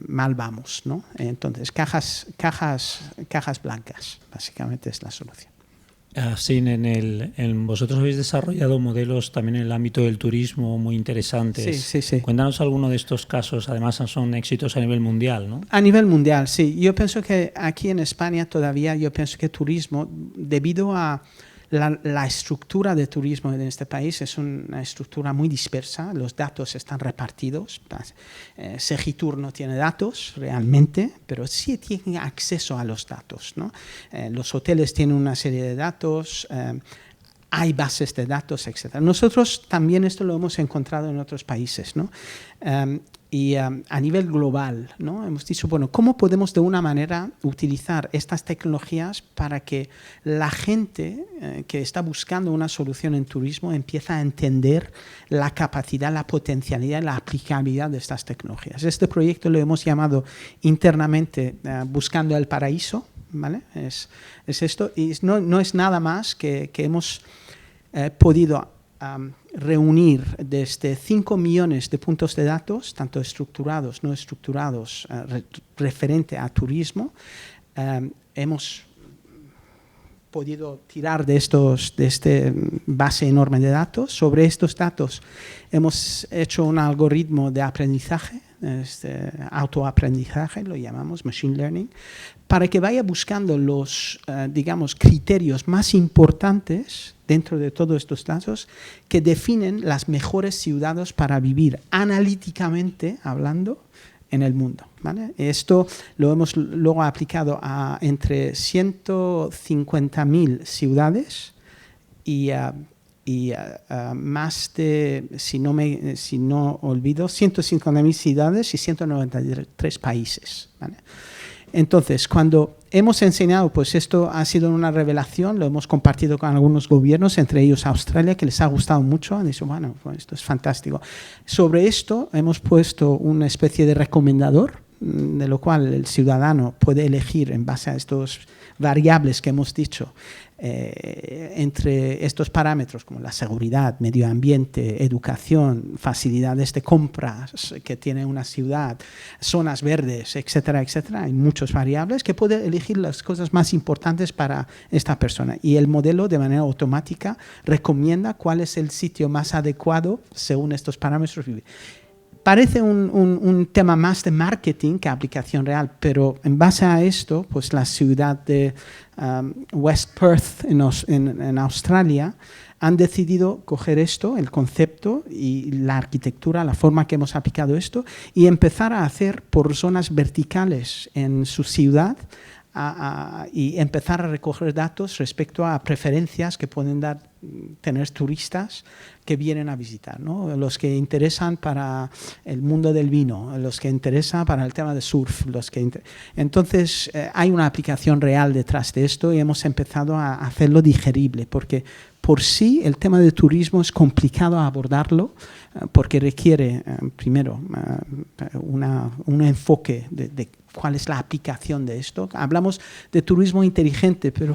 mal vamos, ¿no? Entonces, cajas blancas, básicamente es la solución. Sí, vosotros habéis desarrollado modelos también en el ámbito del turismo muy interesantes. Sí. Cuéntanos alguno de estos casos, además son éxitos a nivel mundial, ¿no? A nivel mundial, sí. Yo pienso que aquí en España todavía, yo pienso que turismo, debido a la estructura de turismo en este país es una estructura muy dispersa, los datos están repartidos. Segitur no tiene datos realmente, pero sí tiene acceso a los datos, ¿no? Los hoteles tienen una serie de datos, hay bases de datos, etc. Nosotros también esto lo hemos encontrado en otros países, ¿no? Y a nivel global, ¿no? Hemos dicho, bueno, ¿cómo podemos de una manera utilizar estas tecnologías para que la gente que está buscando una solución en turismo empiece a entender la capacidad, la potencialidad, la aplicabilidad de estas tecnologías? Este proyecto lo hemos llamado internamente Buscando el Paraíso, ¿vale? Es esto, y no es nada más que hemos podido reunir desde 5 millones de puntos de datos, tanto estructurados, no estructurados, referente a turismo. Hemos podido tirar de este base enorme de datos. Sobre estos datos hemos hecho un algoritmo de aprendizaje, autoaprendizaje, lo llamamos Machine Learning, para que vaya buscando los, digamos, criterios más importantes dentro de todos estos datos que definen las mejores ciudades para vivir, analíticamente hablando, en el mundo, ¿vale? Esto lo hemos luego aplicado a entre 150.000 ciudades y más de, si no olvido, 150.000 ciudades y 193 países, ¿vale? Entonces, cuando hemos enseñado, pues esto ha sido una revelación, lo hemos compartido con algunos gobiernos, entre ellos Australia, que les ha gustado mucho, han dicho, bueno, pues esto es fantástico. Sobre esto hemos puesto una especie de recomendador, de lo cual el ciudadano puede elegir en base a estos variables que hemos dicho, entre estos parámetros como la seguridad, medio ambiente, educación, facilidades de compras que tiene una ciudad, zonas verdes, etcétera, etcétera. Hay muchas variables que puede elegir las cosas más importantes para esta persona. Y el modelo de manera automática recomienda cuál es el sitio más adecuado según estos parámetros. parece un tema más de marketing que aplicación real, pero en base a esto, pues la ciudad de West Perth en Australia han decidido coger esto, el concepto y la arquitectura, la forma que hemos aplicado esto, y empezar a hacer por zonas verticales en su ciudad y empezar a recoger datos respecto a preferencias que pueden tener turistas que vienen a visitar, ¿no? Los que interesan para el mundo del vino, los que interesan para el tema de surf. Entonces, hay una aplicación real detrás de esto y hemos empezado a hacerlo digerible, porque por sí el tema de turismo es complicado abordarlo, porque requiere, primero, un enfoque de cuál es la aplicación de esto. Hablamos de turismo inteligente, pero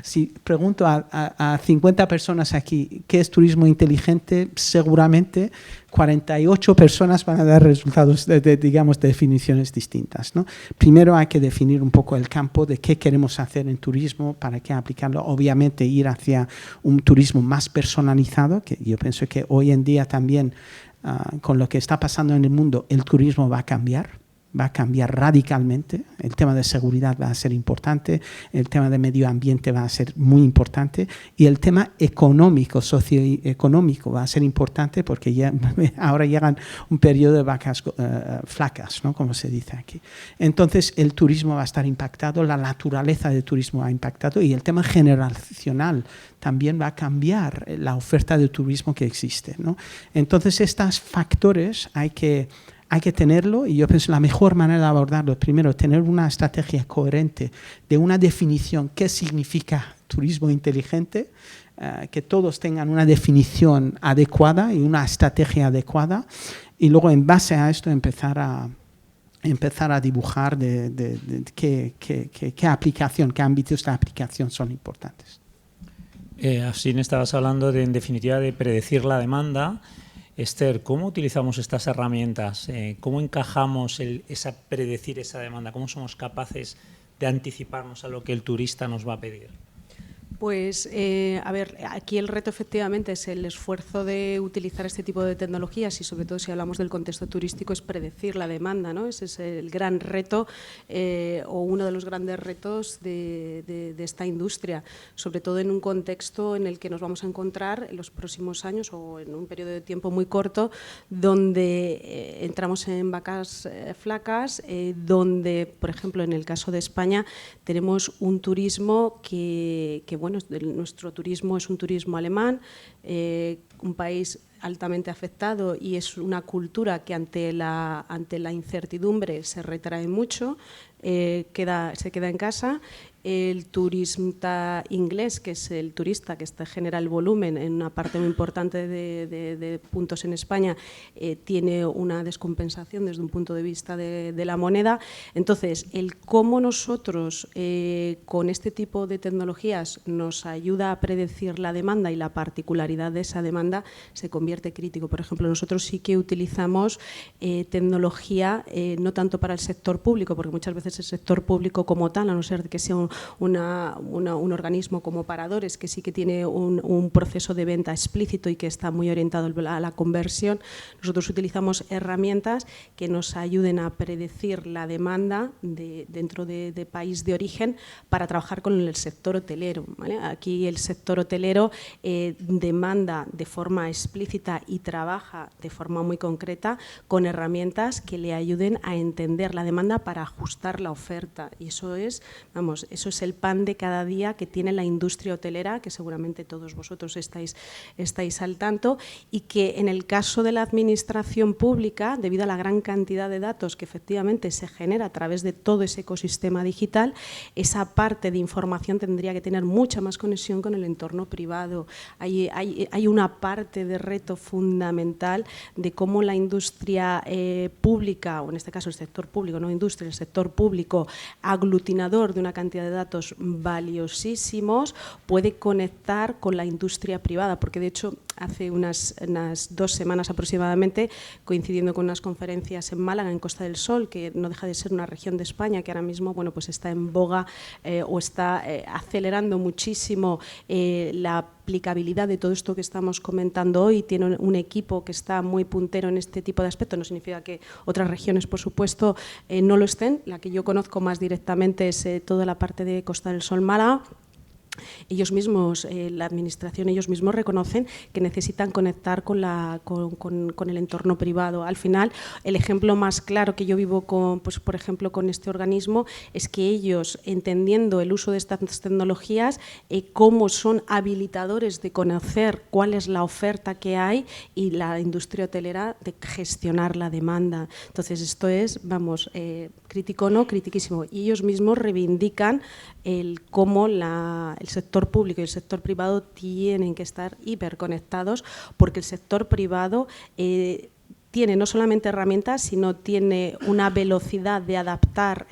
si pregunto a 50 personas aquí qué es turismo inteligente, seguramente 48 personas van a dar resultados digamos, de definiciones distintas, ¿no? Primero hay que definir un poco el campo de qué queremos hacer en turismo, para qué aplicarlo. Obviamente ir hacia un turismo más personalizado, que yo pienso que hoy en día también, con lo que está pasando en el mundo, el turismo va a cambiar radicalmente. El tema de seguridad va a ser importante, el tema de medio ambiente va a ser muy importante, y el tema económico, socioeconómico va a ser importante, porque ya, ahora llegan un periodo de vacas flacas, ¿no? Como se dice aquí. Entonces el turismo va a estar impactado, la naturaleza del turismo ha impactado, y el tema generacional también va a cambiar la oferta de turismo que existe, ¿no? Entonces estos factores hay que tenerlo, y yo pienso la mejor manera de abordarlo es primero tener una estrategia coherente de una definición qué significa turismo inteligente, que todos tengan una definición adecuada y una estrategia adecuada, y luego en base a esto empezar a dibujar qué aplicación, qué ámbitos de aplicación son importantes. Así estabas hablando en definitiva de predecir la demanda. Esther, ¿cómo utilizamos estas herramientas? ¿Cómo encajamos predecir esa demanda? ¿Cómo somos capaces de anticiparnos a lo que el turista nos va a pedir? Pues, a ver, aquí el reto efectivamente es el esfuerzo de utilizar este tipo de tecnologías, y sobre todo si hablamos del contexto turístico es predecir la demanda, ¿no? Ese es el gran reto o uno de los grandes retos de esta industria, sobre todo en un contexto en el que nos vamos a encontrar en los próximos años o en un periodo de tiempo muy corto, donde entramos en vacas flacas, donde, por ejemplo, en el caso de España tenemos un turismo que bueno, nuestro turismo es un turismo alemán, un país altamente afectado, y es una cultura que ante la incertidumbre se retrae mucho, se queda en casa. El turista inglés, que es el turista que genera el volumen en una parte muy importante de puntos en España, tiene una descompensación desde un punto de vista de la moneda. Entonces, el cómo nosotros con este tipo de tecnologías nos ayuda a predecir la demanda y la particularidad de esa demanda se convierte crítico. Por ejemplo, nosotros sí que utilizamos tecnología no tanto para el sector público, porque muchas veces el sector público como tal, a no ser que sea un organismo como Paradores, que sí que tiene un proceso de venta explícito y que está muy orientado a la conversión, nosotros utilizamos herramientas que nos ayuden a predecir la demanda dentro de país de origen para trabajar con el sector hotelero, ¿vale? Aquí el sector hotelero demanda de forma explícita y trabaja de forma muy concreta con herramientas que le ayuden a entender la demanda para ajustar la oferta, y eso es el pan de cada día que tiene la industria hotelera, que seguramente todos vosotros estáis al tanto, y que en el caso de la administración pública, debido a la gran cantidad de datos que efectivamente se genera a través de todo ese ecosistema digital, esa parte de información tendría que tener mucha más conexión con el entorno privado. Hay una parte de reto fundamental de cómo la industria pública, o en este caso el sector público, no industria, el sector público, aglutinador de una cantidad de datos valiosísimos, puede conectar con la industria privada, porque de hecho hace unas 2 semanas aproximadamente, coincidiendo con unas conferencias en Málaga, en Costa del Sol, que no deja de ser una región de España que ahora mismo, bueno, pues está en boga o está acelerando muchísimo la aplicabilidad de todo esto que estamos comentando hoy. Tiene un equipo que está muy puntero en este tipo de aspectos. No significa que otras regiones, por supuesto, no lo estén. La que yo conozco más directamente es toda la parte de Costa del Sol, Málaga. Ellos mismos, la administración, ellos mismos reconocen que necesitan conectar con el entorno privado. Al final, el ejemplo más claro que yo vivo, pues, por ejemplo, con este organismo, es que ellos, entendiendo el uso de estas tecnologías, cómo son habilitadores de conocer cuál es la oferta que hay y la industria hotelera de gestionar la demanda. Entonces, esto es, vamos, crítico no, critiquísimo. Y ellos mismos reivindican cómo el sector público y el sector privado tienen que estar hiperconectados, porque el sector privado tiene no solamente herramientas, sino tiene una velocidad de adaptar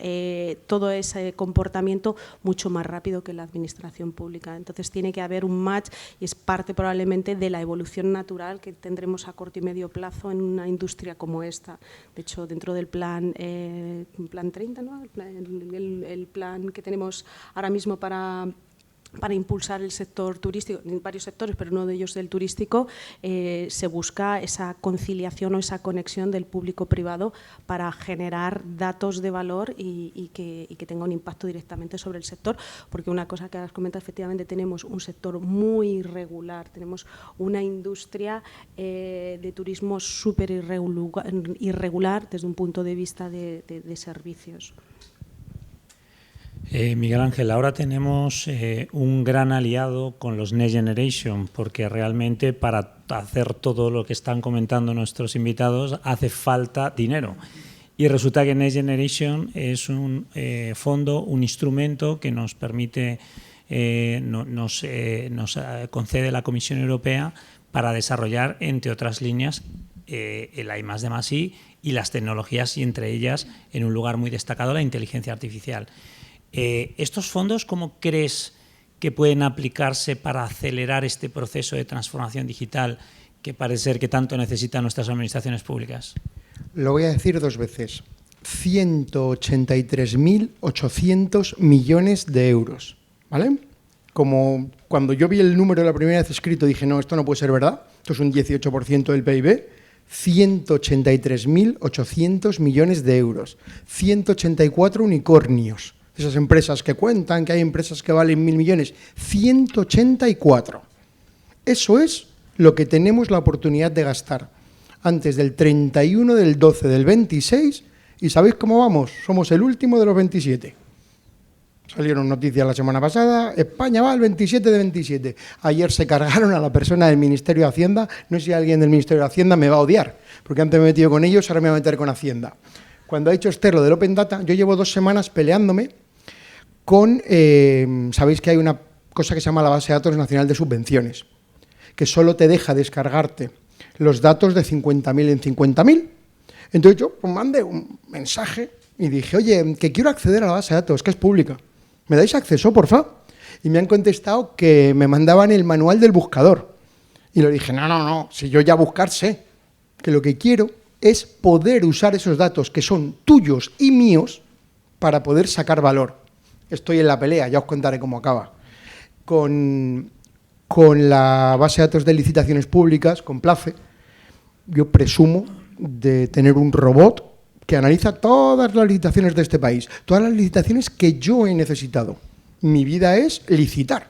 todo ese comportamiento mucho más rápido que la administración pública. Entonces tiene que haber un match y es parte probablemente de la evolución natural que tendremos a corto y medio plazo en una industria como esta. De hecho, dentro del plan 30, ¿no? el plan que tenemos ahora mismo para impulsar el sector turístico, en varios sectores, pero uno de ellos el turístico, se busca esa conciliación o esa conexión del público-privado para generar datos de valor y que tenga un impacto directamente sobre el sector, porque una cosa que has comentado, efectivamente tenemos un sector muy irregular, tenemos una industria de turismo súper irregular desde un punto de vista de servicios. Miguel Ángel, ahora tenemos un gran aliado con los Next Generation, porque realmente para hacer todo lo que están comentando nuestros invitados hace falta dinero. Y resulta que Next Generation es un fondo, un instrumento que nos permite, nos concede la Comisión Europea para desarrollar, entre otras líneas, el I+D+I y las tecnologías, y entre ellas, en un lugar muy destacado, la inteligencia artificial. ¿Estos fondos cómo crees que pueden aplicarse para acelerar este proceso de transformación digital que parece ser que tanto necesitan nuestras administraciones públicas? Lo voy a decir 2 veces. 183.800 millones de euros, ¿vale? Como cuando yo vi el número la primera vez escrito dije, no, esto no puede ser verdad, esto es un 18% del PIB, 183.800 millones de euros, 184 unicornios. Esas empresas que cuentan, que hay empresas que valen 1.000 millones, 184. Eso es lo que tenemos la oportunidad de gastar antes del 31 del 12 del 26, y ¿sabéis cómo vamos? Somos el último de los 27. Salieron noticias la semana pasada, España va al 27 de 27. Ayer se cargaron a la persona del Ministerio de Hacienda, no sé si alguien del Ministerio de Hacienda me va a odiar, porque antes me he metido con ellos, ahora me voy a meter con Hacienda. Cuando ha dicho Esther lo del Open Data, yo llevo 2 semanas peleándome con, sabéis que hay una cosa que se llama la Base de Datos Nacional de Subvenciones, que solo te deja descargarte los datos de 50.000 en 50.000. Entonces yo mandé un mensaje y dije, oye, que quiero acceder a la base de datos, que es pública. ¿Me dais acceso, porfa? Y me han contestado que me mandaban el manual del buscador. Y le dije, no, si yo ya buscar sé, que lo que quiero es poder usar esos datos que son tuyos y míos para poder sacar valor. Estoy en la pelea, ya os contaré cómo acaba. Con la base de datos de licitaciones públicas, con PLACE, yo presumo de tener un robot que analiza todas las licitaciones de este país, todas las licitaciones que yo he necesitado. Mi vida es licitar,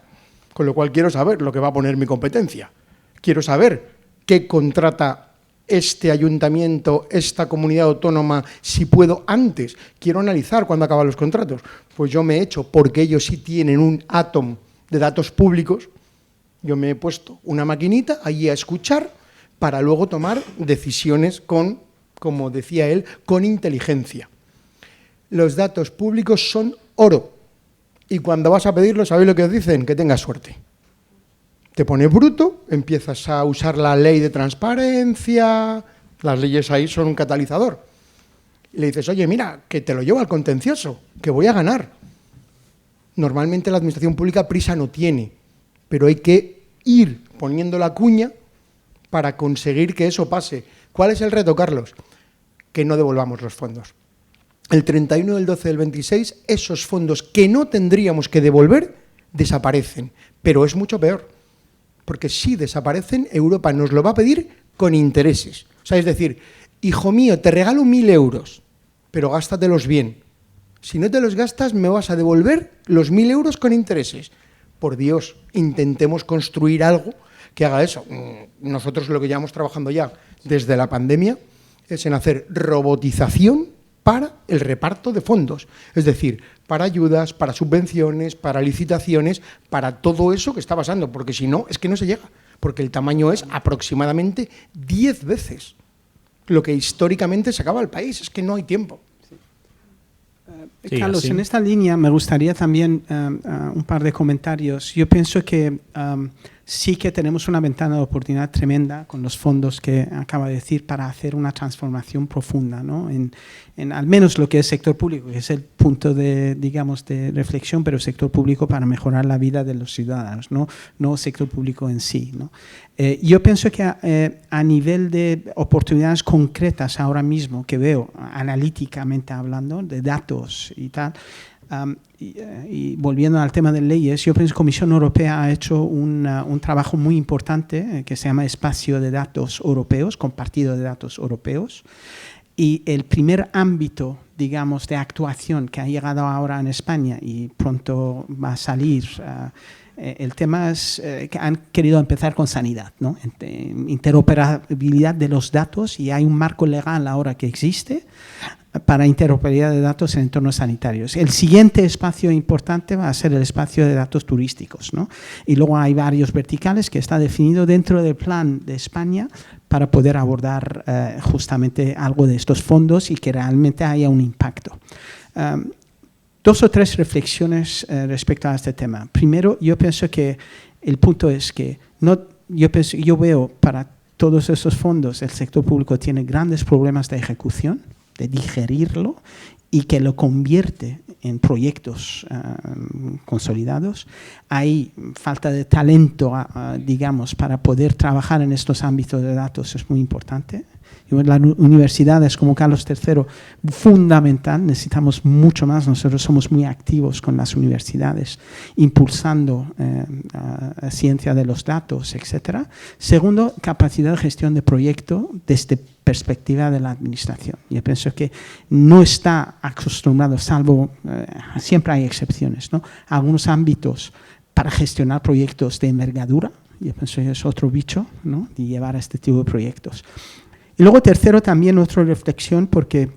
con lo cual quiero saber lo que va a poner mi competencia. Quiero saber qué contrata este ayuntamiento, esta comunidad autónoma, si puedo antes. Quiero analizar cuándo acaban los contratos. Pues yo me he hecho, porque ellos sí tienen un átomo de datos públicos, yo me he puesto una maquinita allí a escuchar para luego tomar decisiones con, como decía él, con inteligencia. Los datos públicos son oro. Y cuando vas a pedirlo, ¿sabéis lo que os dicen? Que tengas suerte. Te pones bruto, empiezas a usar la ley de transparencia, las leyes ahí son un catalizador. Y le dices, oye, mira, que te lo llevo al contencioso, que voy a ganar. Normalmente la administración pública prisa no tiene, pero hay que ir poniendo la cuña para conseguir que eso pase. ¿Cuál es el reto, Carlos? Que no devolvamos los fondos. El 31 del 12 del 26, esos fondos que no tendríamos que devolver desaparecen. Pero es mucho peor, porque si desaparecen, Europa nos lo va a pedir con intereses. O sea, es decir, hijo mío, te regalo 1.000 euros, pero gástatelos bien. Si no te los gastas, me vas a devolver los 1.000 euros con intereses. Por Dios, intentemos construir algo que haga eso. Nosotros lo que llevamos trabajando ya desde la pandemia es en hacer robotización para el reparto de fondos. Es decir, para ayudas, para subvenciones, para licitaciones, para todo eso que está pasando. Porque si no, es que no se llega. Porque el tamaño es aproximadamente 10 veces lo que históricamente sacaba el país. Es que no hay tiempo. Sí, Carlos, así. en esta línea me gustaría también un par de comentarios. Yo pienso que sí que tenemos una ventana de oportunidad tremenda con los fondos que acaba de decir para hacer una transformación profunda, ¿no? En al menos lo que es sector público, que es el punto de, digamos, de reflexión, pero sector público para mejorar la vida de los ciudadanos, no sector público en sí, ¿no? Yo pienso que a nivel de oportunidades concretas ahora mismo que veo, analíticamente hablando, de datos y tal, y volviendo al tema de leyes, yo pienso que la Comisión Europea ha hecho un trabajo muy importante que se llama Espacio de Datos Europeos, Compartido de Datos Europeos, y el primer ámbito, digamos, de actuación que ha llegado ahora en España y pronto va a salir, el tema es que han querido empezar con sanidad, ¿no? Interoperabilidad de los datos, y hay un marco legal ahora que existe para interoperabilidad de datos en entornos sanitarios. El siguiente espacio importante va a ser el espacio de datos turísticos, ¿no? Y luego hay varios verticales que está definido dentro del plan de España para poder abordar justamente algo de estos fondos y que realmente haya un impacto. Dos o tres reflexiones respecto a este tema. Primero, yo pienso que el punto es que yo veo para todos esos fondos el sector público tiene grandes problemas de ejecución, de digerirlo, y que lo convierte en proyectos consolidados. Hay falta de talento, digamos, para poder trabajar en estos ámbitos de datos, es muy importante. Las universidades, como Carlos III, fundamental, necesitamos mucho más. Nosotros somos muy activos con las universidades, impulsando ciencia de los datos, etc. Segundo, capacidad de gestión de proyecto desde perspectiva de la administración. Yo pienso que no está acostumbrado, salvo, siempre hay excepciones, ¿no?, a algunos ámbitos para gestionar proyectos de envergadura. Yo pienso que es otro bicho, ¿no?, de llevar a este tipo de proyectos. Y luego, tercero, también otra reflexión, porque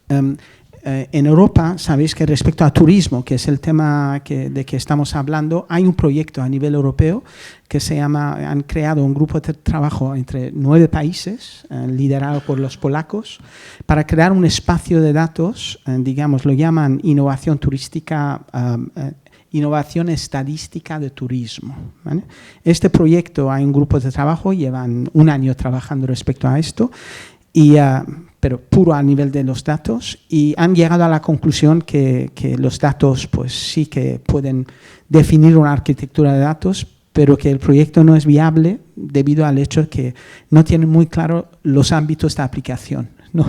en Europa, sabéis que respecto a turismo, que es el tema de que estamos hablando, hay un proyecto a nivel europeo que se llama, han creado un grupo de trabajo entre 9 países, liderado por los polacos, para crear un espacio de datos, digamos, lo llaman innovación turística, innovación estadística de turismo, ¿vale? Este proyecto, hay un grupo de trabajo, llevan un año trabajando respecto a esto, pero puro a nivel de los datos, y han llegado a la conclusión que los datos pues sí que pueden definir una arquitectura de datos, pero que el proyecto no es viable debido al hecho que no tienen muy claro los ámbitos de aplicación, ¿no?,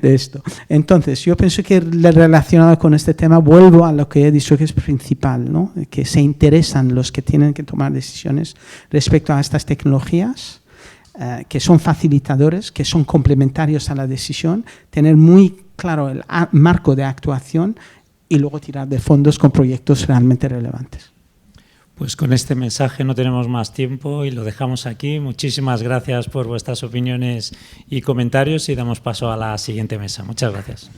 de esto. Entonces, yo pienso que relacionado con este tema, vuelvo a lo que he dicho que es principal, ¿no?, que se interesan los que tienen que tomar decisiones respecto a estas tecnologías, que son facilitadores, que son complementarios a la decisión, tener muy claro el marco de actuación y luego tirar de fondos con proyectos realmente relevantes. Pues con este mensaje no tenemos más tiempo y lo dejamos aquí. Muchísimas gracias por vuestras opiniones y comentarios, y damos paso a la siguiente mesa. Muchas gracias.